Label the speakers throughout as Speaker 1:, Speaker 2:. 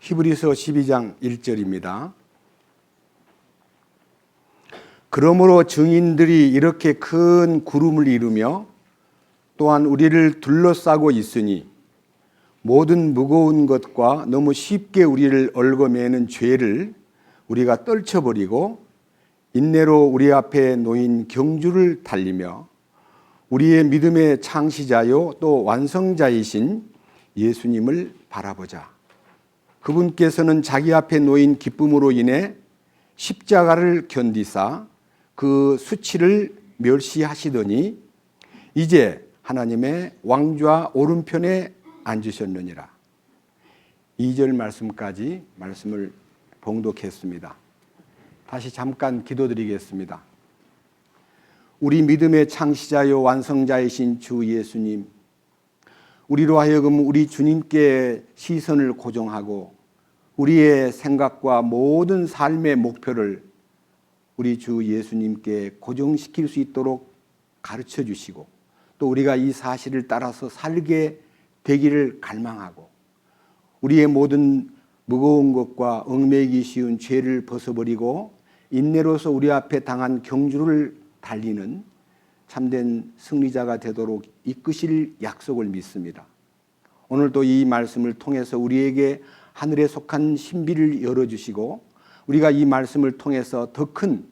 Speaker 1: 히브리서 12장 1절입니다. 그러므로 증인들이 이렇게 큰 구름을 이루며 또한 우리를 둘러싸고 있으니 모든 무거운 것과 너무 쉽게 우리를 얽어매는 죄를 우리가 떨쳐버리고 인내로 우리 앞에 놓인 경주를 달리며 우리의 믿음의 창시자요 또 완성자이신 예수님을 바라보자. 그분께서는 자기 앞에 놓인 기쁨으로 인해 십자가를 견디사 그 수치를 멸시하시더니 이제 하나님의 왕좌 오른편에 앉으셨느니라. 2절 말씀까지 말씀을 봉독했습니다. 다시 잠깐 기도드리겠습니다. 우리 믿음의 창시자요 완성자이신 주 예수님, 우리로 하여금 우리 주님께 시선을 고정하고 우리의 생각과 모든 삶의 목표를 우리 주 예수님께 고정시킬 수 있도록 가르쳐 주시고 또 우리가 이 사실을 따라서 살게 되기를 갈망하고 우리의 모든 무거운 것과 얽매이기 쉬운 죄를 벗어버리고 인내로서 우리 앞에 당한 경주를 달리는 참된 승리자가 되도록 이끄실 약속을 믿습니다. 오늘도 이 말씀을 통해서 우리에게 하늘에 속한 신비를 열어주시고 우리가 이 말씀을 통해서 더 큰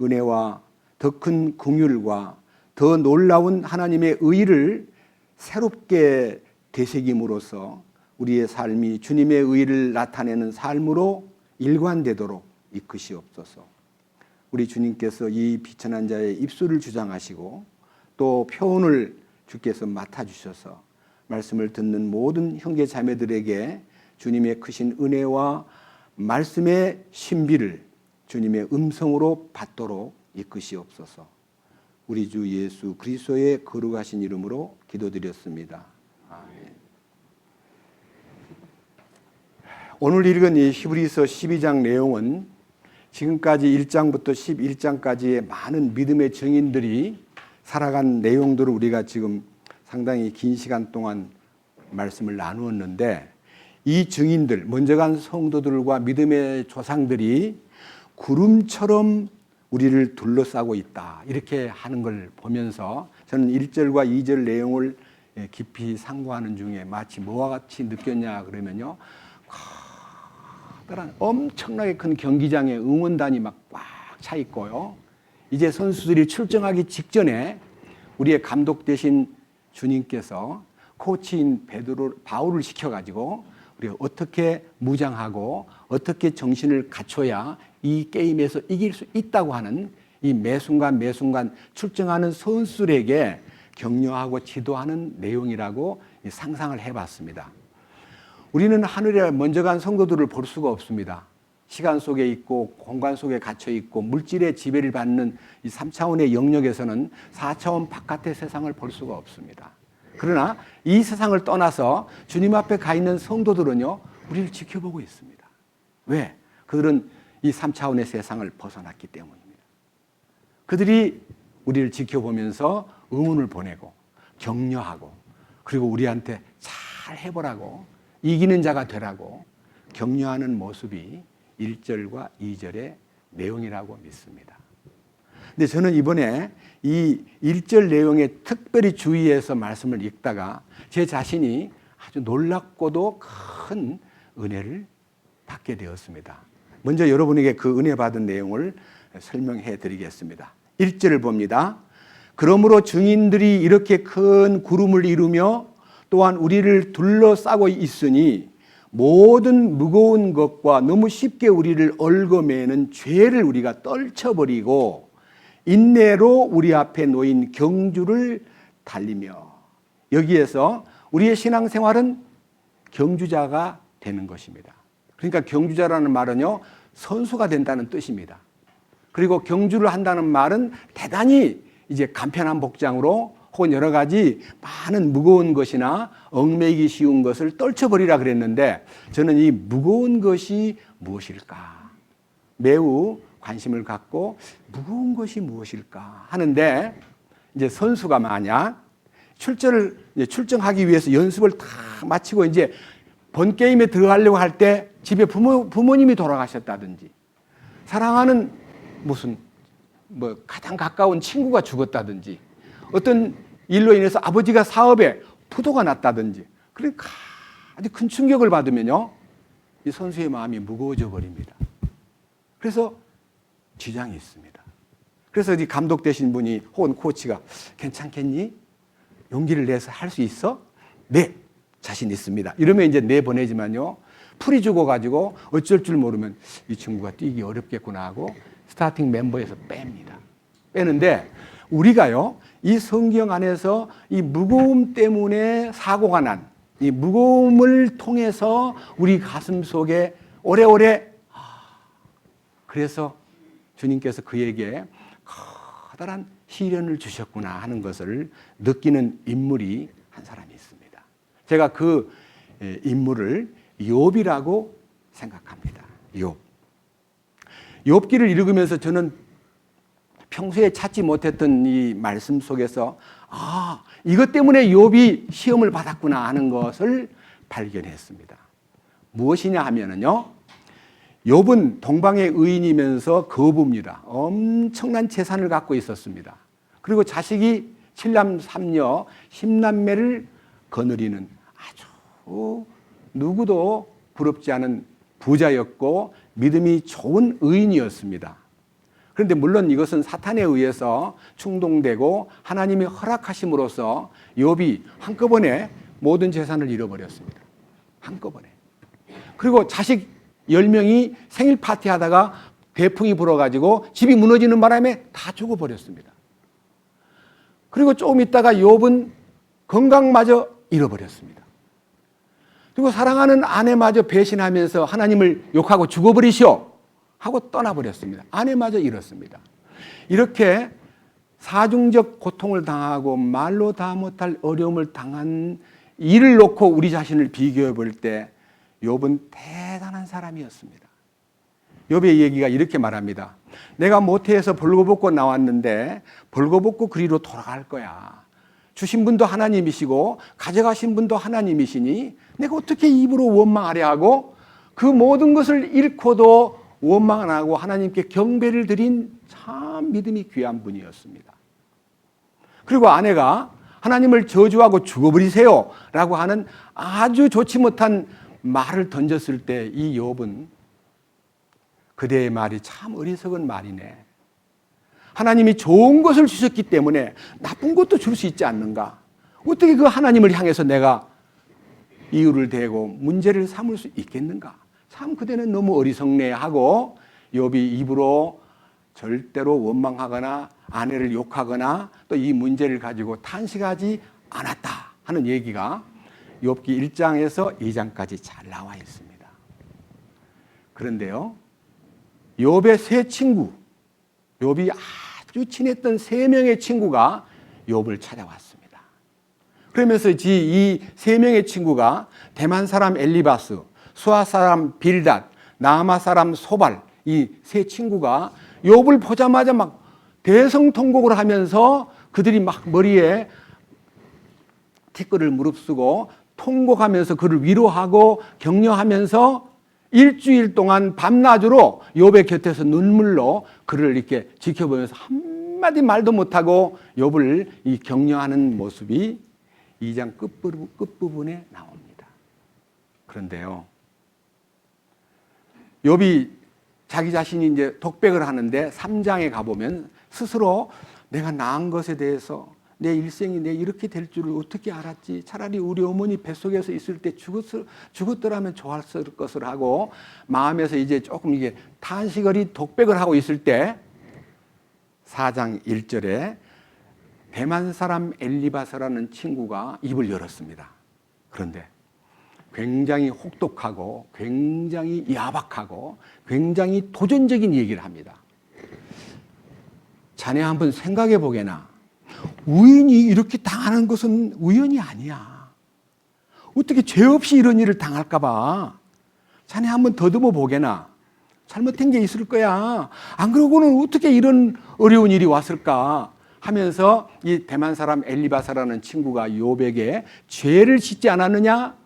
Speaker 1: 은혜와 더 큰 긍휼과 더 놀라운 하나님의 의를 새롭게 되새김으로써 우리의 삶이 주님의 의를 나타내는 삶으로 일관되도록 이끄시옵소서. 우리 주님께서 이 비천한 자의 입술을 주장하시고 또 표현을 주께서 맡아주셔서 말씀을 듣는 모든 형제 자매들에게 주님의 크신 은혜와 말씀의 신비를 주님의 음성으로 받도록 이끄시옵소서. 우리 주 예수 그리스도의 거룩하신 이름으로 기도드렸습니다. 아멘. 오늘 읽은 이 히브리서 12장 내용은 지금까지 1장부터 11장까지의 많은 믿음의 증인들이 살아간 내용들을 우리가 지금 상당히 긴 시간 동안 말씀을 나누었는데 이 증인들, 먼저 간 성도들과 믿음의 조상들이 구름처럼 우리를 둘러싸고 있다 이렇게 하는 걸 보면서 저는 1절과 2절 내용을 깊이 상고하는 중에 마치 뭐와 같이 느꼈냐 그러면요, 커다란 엄청나게 큰 경기장에 응원단이 막 꽉 차 있고요, 이제 선수들이 출정하기 직전에 우리의 감독 되신 주님께서 코치인 바울을 시켜가지고 우리가 어떻게 무장하고 어떻게 정신을 갖춰야 이 게임에서 이길 수 있다고 하는 이 매순간 매순간 출정하는 선수들에게 격려하고 지도하는 내용이라고 상상을 해봤습니다. 우리는 하늘에 먼저 간 성도들을 볼 수가 없습니다. 시간 속에 있고 공간 속에 갇혀 있고 물질의 지배를 받는 이 3차원의 영역에서는 4차원 바깥의 세상을 볼 수가 없습니다. 그러나 이 세상을 떠나서 주님 앞에 가 있는 성도들은요, 우리를 지켜보고 있습니다. 왜? 그들은 이 3차원의 세상을 벗어났기 때문입니다. 그들이 우리를 지켜보면서 응원을 보내고 격려하고 그리고 우리한테 잘 해보라고 이기는 자가 되라고 격려하는 모습이 1절과 2절의 내용이라고 믿습니다. 근데 저는 이번에 이 1절 내용에 특별히 주의해서 말씀을 읽다가 제 자신이 아주 놀랍고도 큰 은혜를 받게 되었습니다. 먼저 여러분에게 그 은혜 받은 내용을 설명해 드리겠습니다. 1절을 봅니다. 그러므로 증인들이 이렇게 큰 구름을 이루며 또한 우리를 둘러싸고 있으니 모든 무거운 것과 너무 쉽게 우리를 얽어매는 죄를 우리가 떨쳐버리고 인내로 우리 앞에 놓인 경주를 달리며, 여기에서 우리의 신앙생활은 경주자가 되는 것입니다. 그러니까 경주자라는 말은요, 선수가 된다는 뜻입니다. 그리고 경주를 한다는 말은 대단히 이제 간편한 복장으로 혹은 여러 가지 많은 무거운 것이나 얽매이기 쉬운 것을 떨쳐버리라 그랬는데 저는 이 무거운 것이 무엇일까 매우 관심을 갖고 무거운 것이 무엇일까 하는데, 이제 선수가 만약 출정하기 위해서 연습을 다 마치고 이제 본 게임에 들어가려고 할 때 집에 부모님이 돌아가셨다든지, 사랑하는 무슨 가장 가까운 친구가 죽었다든지, 어떤 일로 인해서 아버지가 사업에 부도가 났다든지, 그러니까 아주 큰 충격을 받으면요, 이 선수의 마음이 무거워져 버립니다. 그래서 지장이 있습니다. 그래서 이 감독 되신 분이 혹은 코치가 괜찮겠니? 용기를 내서 할 수 있어? 네, 자신 있습니다. 이러면 이제 내보내지만요, 풀이 죽어가지고 어쩔 줄 모르면 이 친구가 뛰기 어렵겠구나 하고 스타팅 멤버에서 뺍니다. 빼는데 우리가요, 이 성경 안에서 이 무거움 때문에 사고가 난 이 무거움을 통해서 우리 가슴 속에 오래오래, 그래서 주님께서 그에게 커다란 시련을 주셨구나 하는 것을 느끼는 인물이 한 사람이 있습니다. 제가 그 인물을 욥이라고 생각합니다. 욥기를 읽으면서 저는 평소에 찾지 못했던 이 말씀 속에서 이것 때문에 욥이 시험을 받았구나 하는 것을 발견했습니다. 무엇이냐 하면은요, 욥은 동방의 의인이면서 거부입니다. 엄청난 재산을 갖고 있었습니다. 그리고 자식이 7남 3녀 10남매를 거느리는 아주 누구도 부럽지 않은 부자였고 믿음이 좋은 의인이었습니다. 그런데 물론 이것은 사탄에 의해서 충동되고 하나님이 허락하심으로써 욥이 한꺼번에 모든 재산을 잃어버렸습니다. 한꺼번에. 그리고 자식 10명이 생일 파티하다가 대풍이 불어가지고 집이 무너지는 바람에 다 죽어버렸습니다. 그리고 조금 있다가 욥은 건강마저 잃어버렸습니다. 그리고 사랑하는 아내마저 배신하면서 하나님을 욕하고 죽어버리시오 하고 떠나버렸습니다. 아내마저 잃었습니다. 이렇게 사중적 고통을 당하고 말로 다 못할 어려움을 당한 이를 놓고 우리 자신을 비교해 볼 때 욥은 대단한 사람이었습니다. 욥의 얘기가 이렇게 말합니다. 내가 모태에서 벌거벗고 나왔는데 벌거벗고 그리로 돌아갈 거야. 주신 분도 하나님이시고 가져가신 분도 하나님이시니 내가 어떻게 입으로 원망하려 하고, 그 모든 것을 잃고도 원망 안 하고 하나님께 경배를 드린 참 믿음이 귀한 분이었습니다. 그리고 아내가 하나님을 저주하고 죽어버리세요 라고 하는 아주 좋지 못한 말을 던졌을 때 이 욥은 그대의 말이 참 어리석은 말이네. 하나님이 좋은 것을 주셨기 때문에 나쁜 것도 줄 수 있지 않는가? 어떻게 그 하나님을 향해서 내가 이유를 대고 문제를 삼을 수 있겠는가? 참 그대는 너무 어리석네 하고 욥이 입으로 절대로 원망하거나 아내를 욕하거나 또 이 문제를 가지고 탄식하지 않았다 하는 얘기가 욥기 1장에서 2장까지 잘 나와 있습니다. 그런데요, 욥의 세 친구, 욥이 아주 친했던 3명의 친구가 욥을 찾아왔습니다. 그러면서 이 3명의 친구가 대만 사람 엘리바스, 수아 사람 빌닷, 나아마 사람 소발, 이 세 친구가 욥을 보자마자 막 대성통곡을 하면서 그들이 막 머리에 티끌을 무릅쓰고 통곡하면서 그를 위로하고 격려하면서 일주일 동안 밤낮으로 욥의 곁에서 눈물로 그를 이렇게 지켜보면서 한마디 말도 못하고 욥을 이 격려하는 모습이 2장 끝부분에 나옵니다. 그런데요, 욥이 자기 자신이 이제 독백을 하는데 3장에 가보면 스스로 내가 낳은 것에 대해서 내 일생이 내 이렇게 될 줄을 어떻게 알았지? 차라리 우리 어머니 뱃속에서 있을 때 죽었더라면 좋았을 것을 하고 마음에서 이제 조금 이게 탄식거리 독백을 하고 있을 때 4장 1절에 대만 사람 엘리바스라는 친구가 입을 열었습니다. 그런데 굉장히 혹독하고 굉장히 야박하고 굉장히 도전적인 얘기를 합니다. 자네 한번 생각해 보게나. 우연히 이렇게 당하는 것은 우연이 아니야. 어떻게 죄 없이 이런 일을 당할까 봐. 자네 한번 더듬어 보게나. 잘못된 게 있을 거야. 안 그러고는 어떻게 이런 어려운 일이 왔을까 하면서 이 대만 사람 엘리바사라는 친구가 욥에게 죄를 짓지 않았느냐?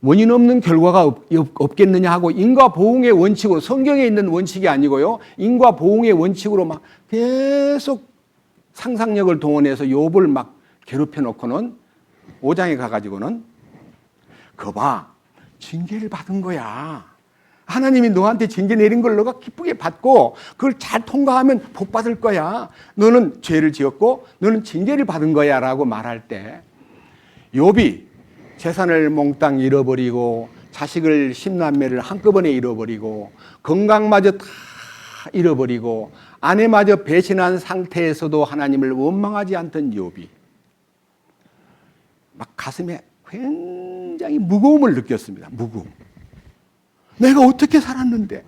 Speaker 1: 원인 없는 결과가 없겠느냐 하고 인과 보응의 원칙으로, 성경에 있는 원칙이 아니고요, 인과 보응의 원칙으로 막 계속 상상력을 동원해서 욥을 막 괴롭혀 놓고는 5장에 가가지고는 그거 봐, 징계를 받은 거야. 하나님이 너한테 징계 내린 걸 너가 기쁘게 받고 그걸 잘 통과하면 복 받을 거야. 너는 죄를 지었고 너는 징계를 받은 거야 라고 말할 때 욥이 재산을 몽땅 잃어버리고 자식을 10남매를 한꺼번에 잃어버리고 건강마저 다 잃어버리고 아내마저 배신한 상태에서도 하나님을 원망하지 않던 욥이 막 가슴에 굉장히 무거움을 느꼈습니다. 무거움. 내가 어떻게 살았는데,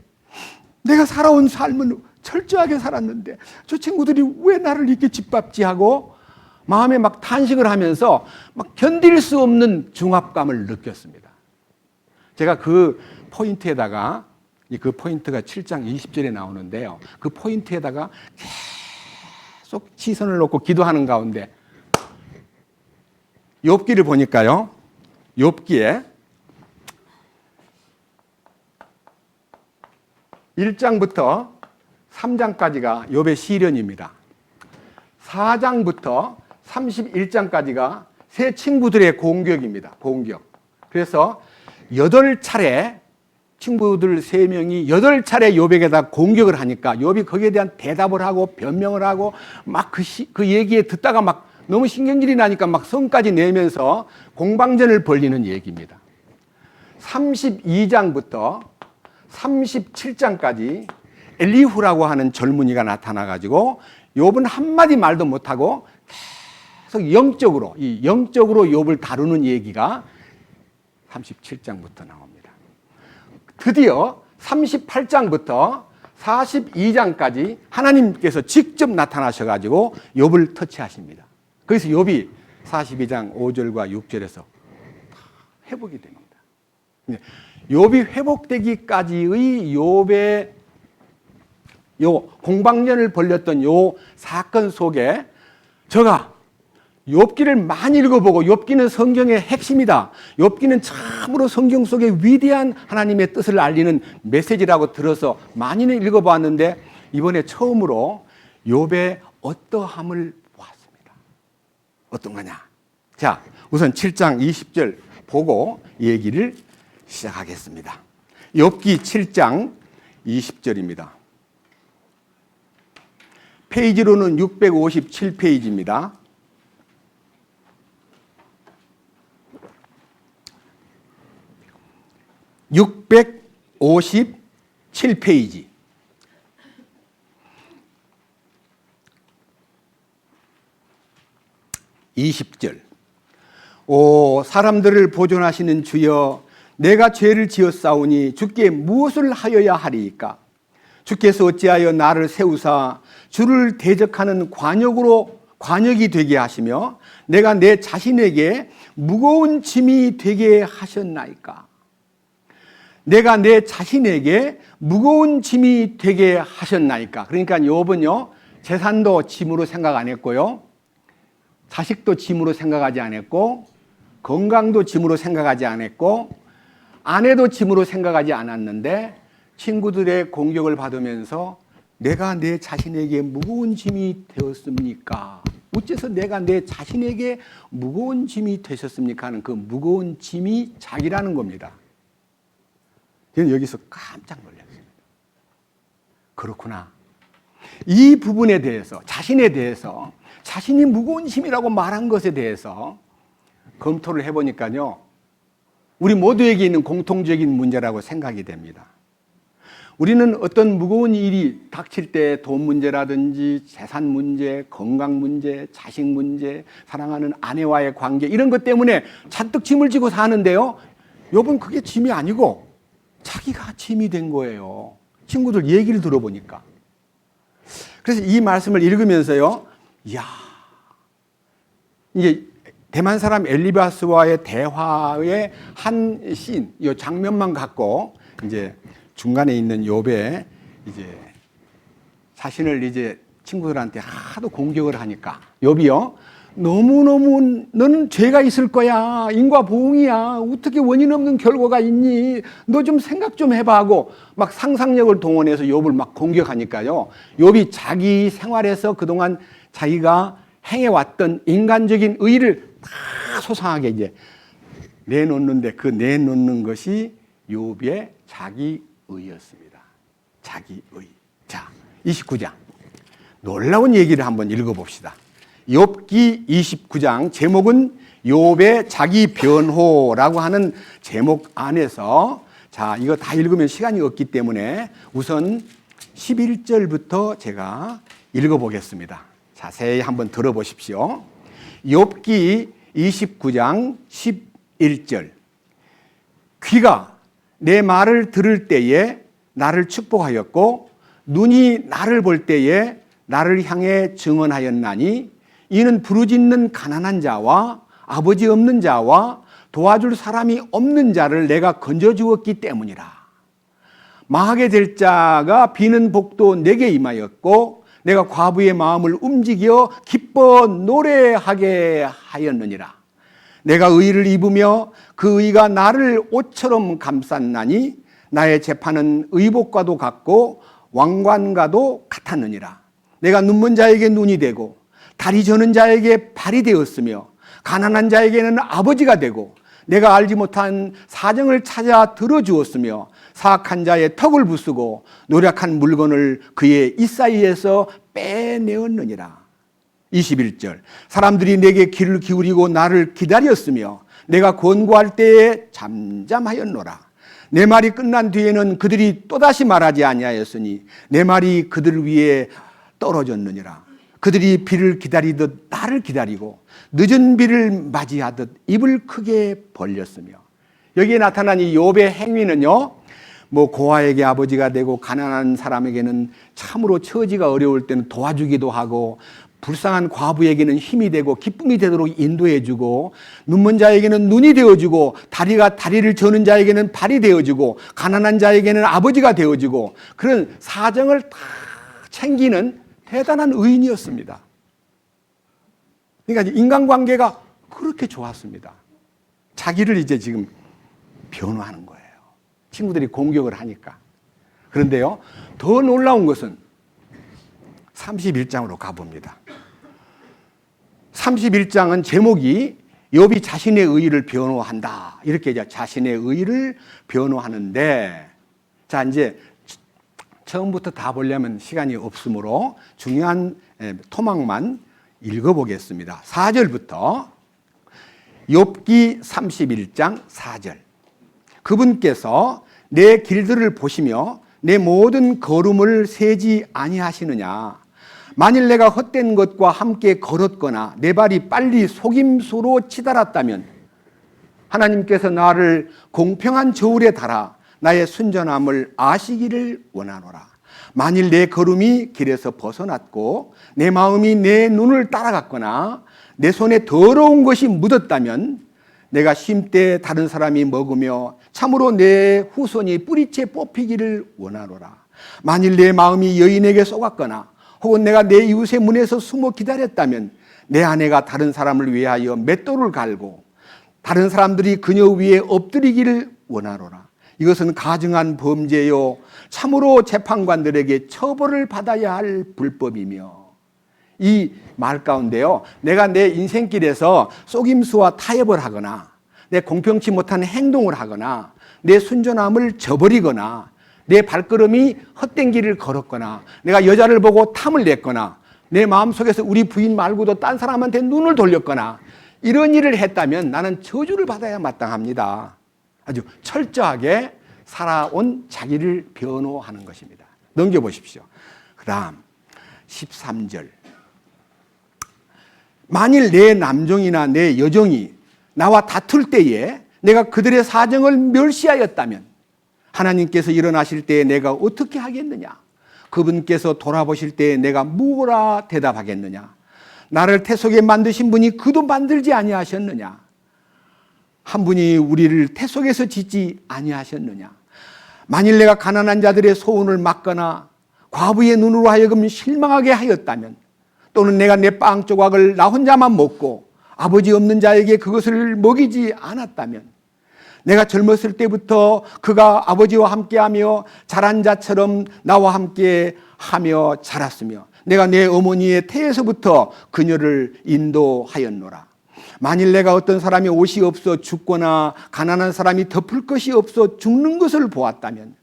Speaker 1: 내가 살아온 삶은 철저하게 살았는데 저 친구들이 왜 나를 이렇게 짓밟지 하고 마음에 막 탄식을 하면서 막 견딜 수 없는 중압감을 느꼈습니다. 제가 그 포인트에다가, 그 포인트가 7장 20절에 나오는데요, 그 포인트에다가 계속 시선을 놓고 기도하는 가운데 욥기를 보니까요, 욥기에 1장부터 3장까지가 욥의 시련입니다. 4장부터 31장까지가 세 친구들의 공격입니다. 공격. 그래서 8차례 친구들 3명이 8차례 욥에게다 공격을 하니까 욥이 거기에 대한 대답을 하고 변명을 하고 막 그 얘기에 듣다가 막 너무 신경질이 나니까 막 성까지 내면서 공방전을 벌이는 얘기입니다. 32장부터 37장까지 엘리후라고 하는 젊은이가 나타나가지고 욥은 한마디 말도 못하고 계속 영적으로 욥을 다루는 얘기가 37장부터 나옵니다. 드디어 38장부터 42장까지 하나님께서 직접 나타나셔가지고 욥을 터치하십니다. 그래서 욥이 42장 5절과 6절에서 회복이 됩니다. 욥이 회복되기까지의 욥의 요 공방전을 벌였던 요 사건 속에 제가 욥기를 많이 읽어보고, 욥기는 성경의 핵심이다, 욥기는 참으로 성경 속에 위대한 하나님의 뜻을 알리는 메시지라고 들어서 많이는 읽어봤는데 이번에 처음으로 욥의 어떠함을 보았습니다. 어떤 거냐? 자, 우선 7장 20절 보고 얘기를 시작하겠습니다. 욥기 7장 20절입니다. 페이지로는 657페이지입니다. (657페이지) 20절. 오 사람들을 보존하시는 주여, 내가 죄를 지었사오니 주께 무엇을 하여야 하리이까? 주께서 어찌하여 나를 세우사 주를 대적하는 관역이 되게 하시며 내가 내 자신에게 무거운 짐이 되게 하셨나이까? 내가 내 자신에게 무거운 짐이 되게 하셨나이까? 그러니까 욥은요, 재산도 짐으로 생각 안 했고요, 자식도 짐으로 생각하지 않았고, 건강도 짐으로 생각하지 않았고, 아내도 짐으로 생각하지 않았는데 친구들의 공격을 받으면서 내가 내 자신에게 무거운 짐이 되었습니까? 어째서 내가 내 자신에게 무거운 짐이 되셨습니까? 하는 그 무거운 짐이 자기라는 겁니다. 저는 여기서 깜짝 놀랐습니다. 그렇구나. 이 부분에 대해서, 자신에 대해서, 자신이 무거운 짐이라고 말한 것에 대해서 검토를 해보니까요, 우리 모두에게 있는 공통적인 문제라고 생각이 됩니다. 우리는 어떤 무거운 일이 닥칠 때 돈 문제라든지 재산 문제, 건강 문제, 자식 문제, 사랑하는 아내와의 관계, 이런 것 때문에 잔뜩 짐을 지고 사는데요, 욥은 그게 짐이 아니고 자기가 짐이 된 거예요. 친구들 얘기를 들어보니까. 그래서 이 말씀을 읽으면서요, 이야, 이제 대만 사람 엘리바스와의 대화의 한 씬, 이 장면만 갖고 이제 중간에 있는 욥의 이제 자신을 이제 친구들한테 하도 공격을 하니까 욥이요, 너무너무 너는 죄가 있을 거야. 인과보응이야. 어떻게 원인 없는 결과가 있니? 너 좀 생각 좀 해봐 하고 막 상상력을 동원해서 욥을 막 공격하니까요. 욥이 자기 생활에서 그동안 자기가 행해왔던 인간적인 의의를 다 소상하게 이제 내놓는데 그 내놓는 것이 욥의 자기의였습니다. 자기의. 자, 29장. 놀라운 얘기를 한번 읽어봅시다. 욥기 29장 제목은 욥의 자기 변호라고 하는 제목 안에서 자, 이거 다 읽으면 시간이 없기 때문에 우선 11절부터 제가 읽어보겠습니다. 자세히 한번 들어보십시오. 욥기 29장 11절. 귀가 내 말을 들을 때에 나를 축복하였고 눈이 나를 볼 때에 나를 향해 증언하였나니 이는 부르짖는 가난한 자와 아버지 없는 자와 도와줄 사람이 없는 자를 내가 건져주었기 때문이라. 망하게 될 자가 비는 복도 내게 임하였고 내가 과부의 마음을 움직여 기뻐 노래하게 하였느니라. 내가 의를 입으며 그 의가 나를 옷처럼 감쌌나니 나의 재판은 의복과도 같고 왕관과도 같았느니라. 내가 눈먼 자에게 눈이 되고 다리 저는 자에게 발이 되었으며 가난한 자에게는 아버지가 되고 내가 알지 못한 사정을 찾아 들어주었으며 사악한 자의 턱을 부수고 노력한 물건을 그의 이사이에서 빼내었느니라. 21절. 사람들이 내게 귀를 기울이고 나를 기다렸으며 내가 권고할 때에 잠잠하였노라. 내 말이 끝난 뒤에는 그들이 또다시 말하지 아니하였으니 내 말이 그들 위에 떨어졌느니라. 그들이 비를 기다리듯 나를 기다리고 늦은 비를 맞이하듯 입을 크게 벌렸으며. 여기에 나타난 이 욥의 행위는요, 뭐 고아에게 아버지가 되고 가난한 사람에게는 참으로 처지가 어려울 때는 도와주기도 하고 불쌍한 과부에게는 힘이 되고 기쁨이 되도록 인도해주고 눈먼 자에게는 눈이 되어주고 다리가 다리를 저는 자에게는 발이 되어주고 가난한 자에게는 아버지가 되어주고 그런 사정을 다 챙기는 대단한 의인이었습니다. 그러니까 인간관계가 그렇게 좋았습니다. 자기를 이제 지금 변호하는 거예요. 친구들이 공격을 하니까. 그런데요, 더 놀라운 것은 31장으로 가봅니다. 31장은 제목이 욥이 자신의 의의를 변호한다. 이렇게 이제 자신의 의의를 변호하는데, 자, 이제 처음부터 다 보려면 시간이 없으므로 중요한 토막만 읽어보겠습니다. 4절부터 욥기 31장 4절. 그분께서 내 길들을 보시며 내 모든 걸음을 세지 아니하시느냐. 만일 내가 헛된 것과 함께 걸었거나 내 발이 빨리 속임수로 치달았다면 하나님께서 나를 공평한 저울에 달아 나의 순전함을 아시기를 원하노라. 만일 내 걸음이 길에서 벗어났고 내 마음이 내 눈을 따라갔거나 내 손에 더러운 것이 묻었다면 내가 쉼 때 다른 사람이 먹으며 참으로 내 후손이 뿌리채 뽑히기를 원하노라. 만일 내 마음이 여인에게 쏘갔거나 혹은 내가 내 이웃의 문에서 숨어 기다렸다면 내 아내가 다른 사람을 위하여 맷돌을 갈고 다른 사람들이 그녀 위에 엎드리기를 원하노라. 이것은 가증한 범죄요 참으로 재판관들에게 처벌을 받아야 할 불법이며. 이 말 가운데요, 내가 내 인생길에서 속임수와 타협을 하거나 내 공평치 못한 행동을 하거나 내 순전함을 저버리거나 내 발걸음이 헛된 길을 걸었거나 내가 여자를 보고 탐을 냈거나 내 마음속에서 우리 부인 말고도 딴 사람한테 눈을 돌렸거나 이런 일을 했다면 나는 저주를 받아야 마땅합니다. 아주 철저하게 살아온 자기를 변호하는 것입니다. 넘겨보십시오. 그 다음 13절. 만일 내 남종이나 내 여종이 나와 다툴 때에 내가 그들의 사정을 멸시하였다면 하나님께서 일어나실 때에 내가 어떻게 하겠느냐? 그분께서 돌아보실 때에 내가 무엇라 대답하겠느냐? 나를 태속에 만드신 분이 그도 만들지 아니하셨느냐? 한 분이 우리를 태속에서 짓지 아니하셨느냐? 만일 내가 가난한 자들의 소원을 막거나 과부의 눈으로 하여금 실망하게 하였다면 또는 내가 내 빵 조각을 나 혼자만 먹고 아버지 없는 자에게 그것을 먹이지 않았다면, 내가 젊었을 때부터 그가 아버지와 함께하며 자란 자처럼 나와 함께 하며 자랐으며 내가 내 어머니의 태에서부터 그녀를 인도하였노라. 만일 내가 어떤 사람이 옷이 없어 죽거나 가난한 사람이 덮을 것이 없어 죽는 것을 보았다면,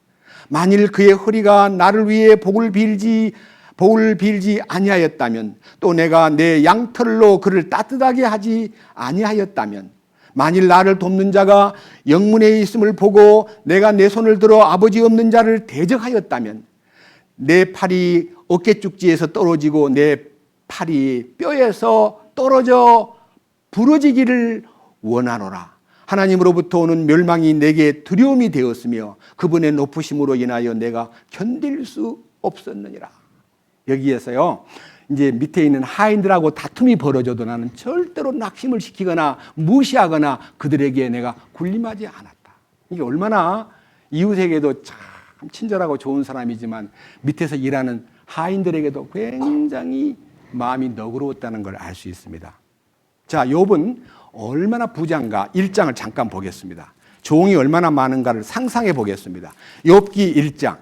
Speaker 1: 만일 그의 허리가 나를 위해 복을 빌지 아니하였다면, 또 내가 내 양털로 그를 따뜻하게 하지 아니하였다면, 만일 나를 돕는 자가 영문에 있음을 보고 내가 내 손을 들어 아버지 없는 자를 대적하였다면, 내 팔이 어깨축지에서 떨어지고 내 팔이 뼈에서 떨어져 부러지기를 원하노라. 하나님으로부터 오는 멸망이 내게 두려움이 되었으며 그분의 높으심으로 인하여 내가 견딜 수 없었느니라. 여기에서요, 이제 밑에 있는 하인들하고 다툼이 벌어져도 나는 절대로 낙심을 시키거나 무시하거나 그들에게 내가 군림하지 않았다. 이게 얼마나 이웃에게도 참 친절하고 좋은 사람이지만 밑에서 일하는 하인들에게도 굉장히 마음이 너그러웠다는 걸 알 수 있습니다. 자, 욥은 얼마나 부자인가 1장을 잠깐 보겠습니다. 종이 얼마나 많은가를 상상해 보겠습니다. 욥기 1장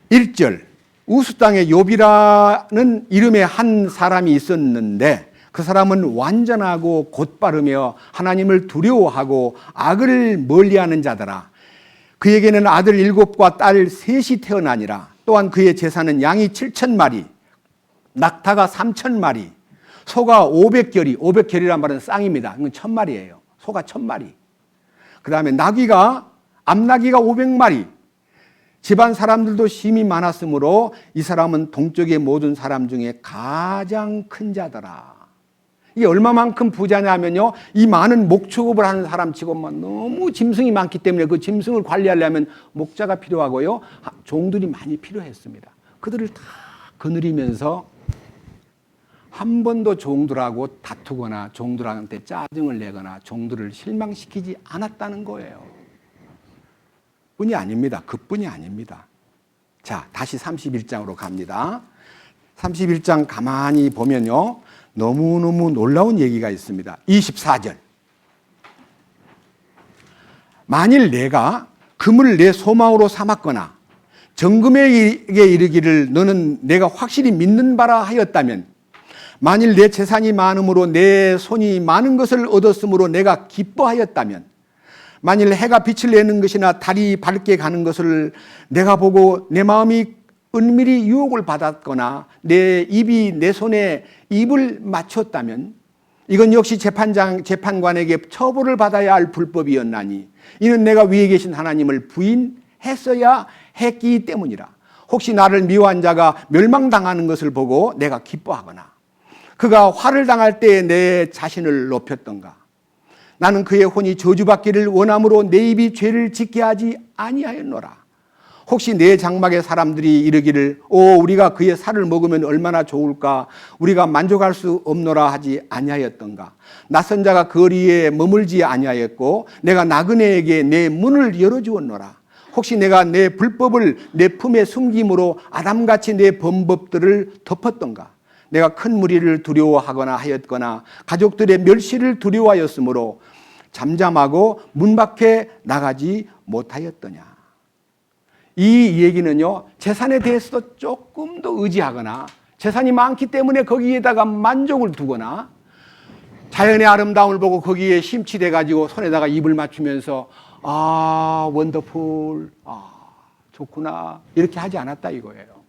Speaker 1: 1절, 우스 땅에 욥이라는 이름의 한 사람이 있었는데 그 사람은 완전하고 곧바르며 하나님을 두려워하고 악을 멀리하는 자더라. 그에게는 아들 7과 딸 3이 태어나니라. 또한 그의 재산은 양이 7,000마리, 낙타가 3,000마리, 소가 500결이, 500결이란 말은 쌍입니다. 이건 1,000마리예요. 소가 1,000마리. 그 다음에 암나귀가 500마리. 집안 사람들도 심히 많았으므로 이 사람은 동쪽의 모든 사람 중에 가장 큰 자더라. 이게 얼마만큼 부자냐면요, 이 많은 목축업을 하는 사람치고만 너무 짐승이 많기 때문에 그 짐승을 관리하려면 목자가 필요하고요, 종들이 많이 필요했습니다. 그들을 다 거느리면서 한 번도 종들하고 다투거나 종들한테 짜증을 내거나 종들을 실망시키지 않았다는 거예요. 뿐이 아닙니다. 그뿐이 아닙니다. 자, 다시 31장으로 갑니다. 31장 가만히 보면요, 너무너무 놀라운 얘기가 있습니다. 24절. 만일 내가 금을 내 소망으로 삼았거나 정금에게 이르기를 너는 내가 확실히 믿는 바라 하였다면, 만일 내 재산이 많음으로 내 손이 많은 것을 얻었으므로 내가 기뻐하였다면, 만일 해가 빛을 내는 것이나 달이 밝게 가는 것을 내가 보고 내 마음이 은밀히 유혹을 받았거나 내 입이 내 손에 입을 맞췄다면, 이건 역시 재판관에게 처벌을 받아야 할 불법이었나니 이는 내가 위에 계신 하나님을 부인했어야 했기 때문이라. 혹시 나를 미워한 자가 멸망당하는 것을 보고 내가 기뻐하거나 그가 화를 당할 때에 내 자신을 높였던가. 나는 그의 혼이 저주받기를 원함으로 내 입이 죄를 짓게 하지 아니하였노라. 혹시 내 장막의 사람들이 이르기를 우리가 그의 살을 먹으면 얼마나 좋을까, 우리가 만족할 수 없노라 하지 아니하였던가. 낯선 자가 거리에 머물지 아니하였고 내가 나그네에게 내 문을 열어주었노라. 혹시 내가 내 불법을 내 품에 숨김으로 아담같이 내 범법들을 덮었던가. 내가 큰 무리를 두려워하거나 하였거나 가족들의 멸시를 두려워하였으므로 잠잠하고 문 밖에 나가지 못하였더냐. 이 얘기는요, 재산에 대해서도 조금 더 의지하거나 재산이 많기 때문에 거기에다가 만족을 두거나 자연의 아름다움을 보고 거기에 심취돼 가지고 손에다가 입을 맞추면서 원더풀, 좋구나, 이렇게 하지 않았다 이거예요.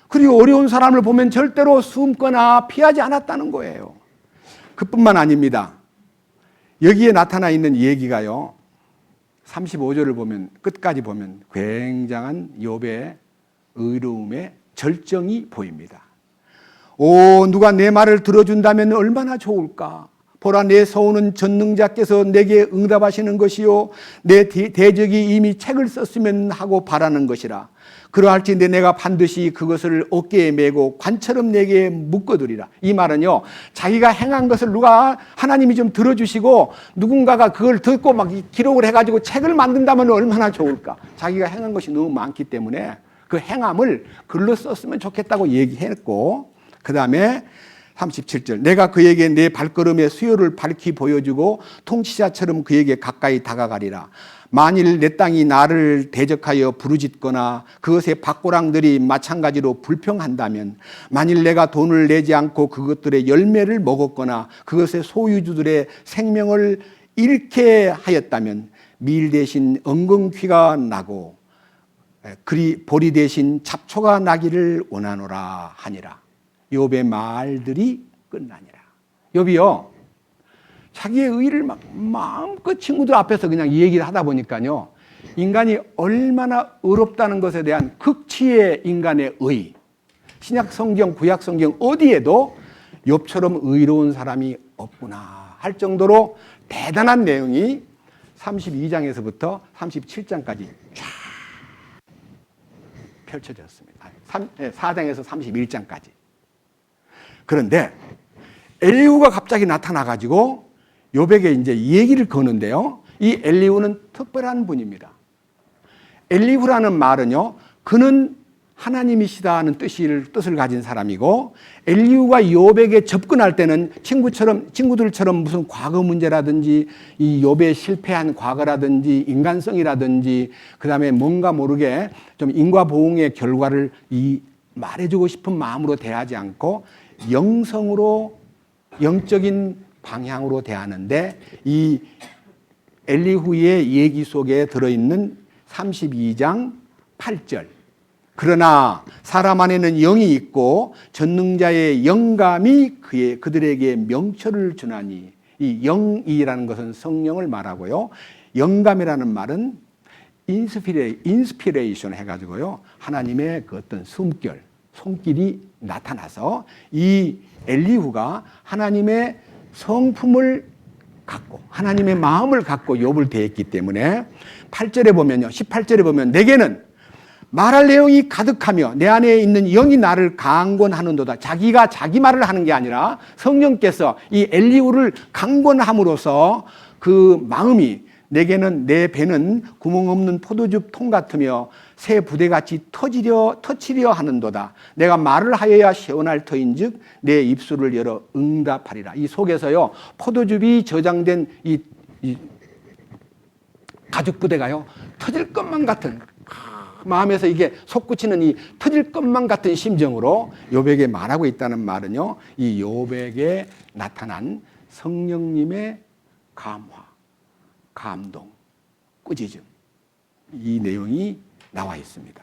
Speaker 1: 그리고 어려운 사람을 보면 절대로 숨거나 피하지 않았다는 거예요. 그뿐만 아닙니다. 여기에 나타나 있는 얘기가요, 35절을 보면, 끝까지 보면 굉장한 욥의 의로움의 절정이 보입니다. 누가 내 말을 들어준다면 얼마나 좋을까. 보라, 내 서우는 전능자께서 내게 응답하시는 것이요 내 대적이 이미 책을 썼으면 하고 바라는 것이라. 그러할진대 내가 반드시 그것을 어깨에 메고 관처럼 내게 묶어두리라. 이 말은요, 자기가 행한 것을 누가 하나님이 좀 들어주시고 누군가가 그걸 듣고 막 기록을 해가지고 책을 만든다면 얼마나 좋을까. 자기가 행한 것이 너무 많기 때문에 그 행함을 글로 썼으면 좋겠다고 얘기했고, 그 다음에 37절 내가 그에게 내 발걸음의 수요를 밝히 보여주고 통치자처럼 그에게 가까이 다가가리라. 만일 내 땅이 나를 대적하여 부르짖거나 그것의 밭고랑들이 마찬가지로 불평한다면, 만일 내가 돈을 내지 않고 그것들의 열매를 먹었거나 그것의 소유주들의 생명을 잃게 하였다면, 밀 대신 엉겅퀴가 나고 보리 대신 잡초가 나기를 원하노라 하니라. 욥의 말들이 끝나니라. 욥이요, 자기의 의를 막 마음껏 친구들 앞에서 그냥 얘기를 하다 보니까요, 인간이 얼마나 의롭다는 것에 대한 극치의 인간의 의, 신약 성경, 구약 성경 어디에도 욥처럼 의로운 사람이 없구나 할 정도로 대단한 내용이 32장에서부터 37장까지 쫙 펼쳐졌습니다. 4장에서 31장까지. 그런데 엘리후가 갑자기 나타나가지고 욥에게 이제 얘기를 거는데요, 이 엘리후는 특별한 분입니다. 엘리후라는 말은요, 그는 하나님이시다는 뜻을 가진 사람이고, 엘리후가 욥에게 접근할 때는 친구들처럼 무슨 과거 문제라든지 이 욥의 실패한 과거라든지 인간성이라든지 그다음에 뭔가 모르게 좀 인과보응의 결과를 말해주고 싶은 마음으로 대하지 않고 영성으로, 영적인 방향으로 대하는데, 이 엘리후의 얘기 속에 들어있는 32장 8절 그러나 사람 안에는 영이 있고 전능자의 영감이 그들에게 명철을 주나니, 이 영이라는 것은 성령을 말하고요, 영감이라는 말은 인스피레이션 해가지고요, 하나님의 그 어떤 숨결, 손길이 나타나서 이 엘리후가 하나님의 성품을 갖고 하나님의 마음을 갖고 욥을 대했기 때문에 8절에 보면요, 18절에 보면 내게는 말할 내용이 가득하며 내 안에 있는 영이 나를 강권하는도다. 자기가 자기 말을 하는 게 아니라 성령께서 이 엘리후를 강권함으로써 그 마음이, 내게는 내 배는 구멍 없는 포도즙 통 같으며 새 부대같이 터치려 하는도다. 내가 말을 하여야 시원할 터인즉 내 입술을 열어 응답하리라. 이 속에서요, 포도즙이 저장된 이 가죽 부대가요, 터질 것만 같은, 마음에서 이게 솟구치는 이 터질 것만 같은 심정으로 욥에게 말하고 있다는 말은요, 이 욥에게 나타난 성령님의 감화, 감동, 꾸짖음, 이 내용이 나와 있습니다.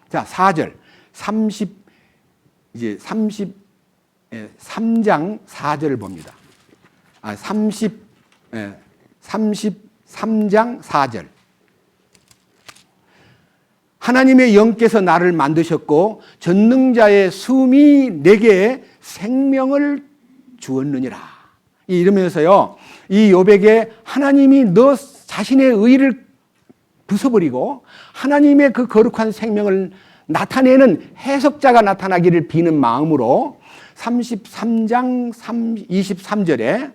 Speaker 1: 자, 4절 33장 4절을 봅니다. 33장 4절 하나님의 영께서 나를 만드셨고 전능자의 숨이 내게 생명을 주었느니라. 이러면서요, 이 욥에게 하나님이 너 자신의 의를 부숴버리고 하나님의 그 거룩한 생명을 나타내는 해석자가 나타나기를 비는 마음으로 33장 23절에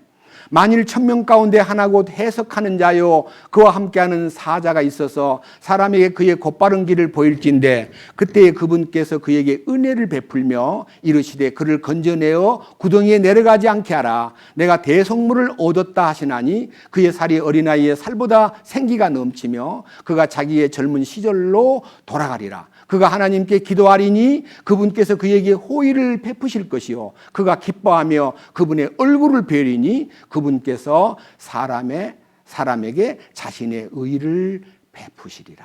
Speaker 1: 만일 1000명 가운데 하나 곧 해석하는 자요 그와 함께하는 사자가 있어서 사람에게 그의 곧바른 길을 보일진대 그때에 그분께서 그에게 은혜를 베풀며 이르시되 그를 건져내어 구덩이에 내려가지 않게 하라. 내가 대성물을 얻었다 하시나니 그의 살이 어린아이의 살보다 생기가 넘치며 그가 자기의 젊은 시절로 돌아가리라. 그가 하나님께 기도하리니 그분께서 그에게 호의를 베푸실 것이요 그가 기뻐하며 그분의 얼굴을 뵈리니 그분께서 사람에게 자신의 의를 베푸시리라.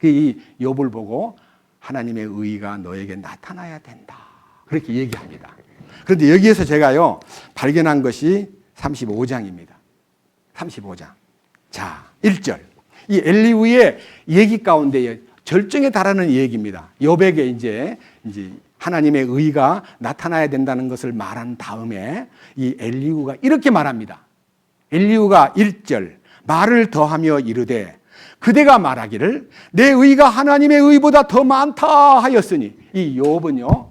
Speaker 1: 이 욥을 보고 하나님의 의가 너에게 나타나야 된다, 그렇게 얘기합니다. 그런데 여기에서 제가요 발견한 것이 35장입니다. 35장. 자, 1절. 이 엘리후의 얘기 가운데 절정에 달하는 얘기입니다. 욥에게 이제 하나님의 의가 나타나야 된다는 것을 말한 다음에 이 엘리후가 이렇게 말합니다. 엘리후가 1절 말을 더하며 이르되 그대가 말하기를 내 의가 하나님의 의보다 더 많다 하였으니, 이 욥은요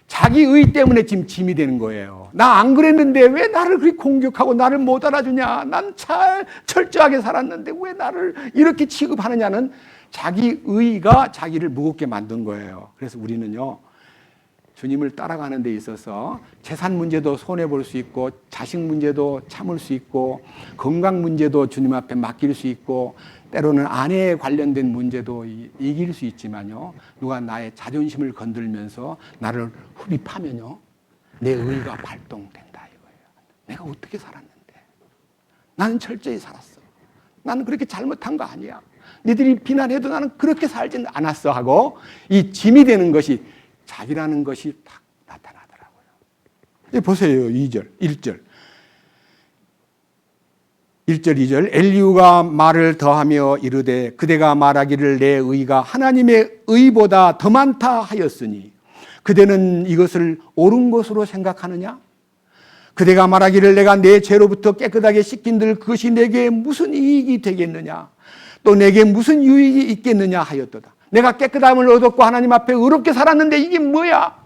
Speaker 1: 자기 의 때문에 지금 짐이 되는 거예요. 나 안 그랬는데 왜 나를 그렇게 공격하고 나를 못 알아주냐, 난 잘 철저하게 살았는데 왜 나를 이렇게 취급하느냐는 자기 의가 자기를 무겁게 만든 거예요. 그래서 우리는요 주님을 따라가는 데 있어서 재산 문제도 손해볼 수 있고, 자식 문제도 참을 수 있고, 건강 문제도 주님 앞에 맡길 수 있고, 때로는 아내에 관련된 문제도 이길 수 있지만요, 누가 나의 자존심을 건들면서 나를 후립하면요 내 의가 발동된다 이거예요. 내가 어떻게 살았는데, 나는 철저히 살았어, 나는 그렇게 잘못한 거 아니야, 니들이 비난해도 나는 그렇게 살지 않았어 하고 이 짐이 되는 것이, 자기라는 것이 딱 나타나더라고요. 보세요. 2절, 1절. 1절, 2절. 엘리후가 말을 더하며 이르되 그대가 말하기를 내 의가 하나님의 의보다 더 많다 하였으니 그대는 이것을 옳은 것으로 생각하느냐? 그대가 말하기를 내가 내 죄로부터 깨끗하게 씻긴들 그것이 내게 무슨 이익이 되겠느냐? 또 내게 무슨 유익이 있겠느냐 하였도다. 내가 깨끗함을 얻었고 하나님 앞에 의롭게 살았는데 이게 뭐야?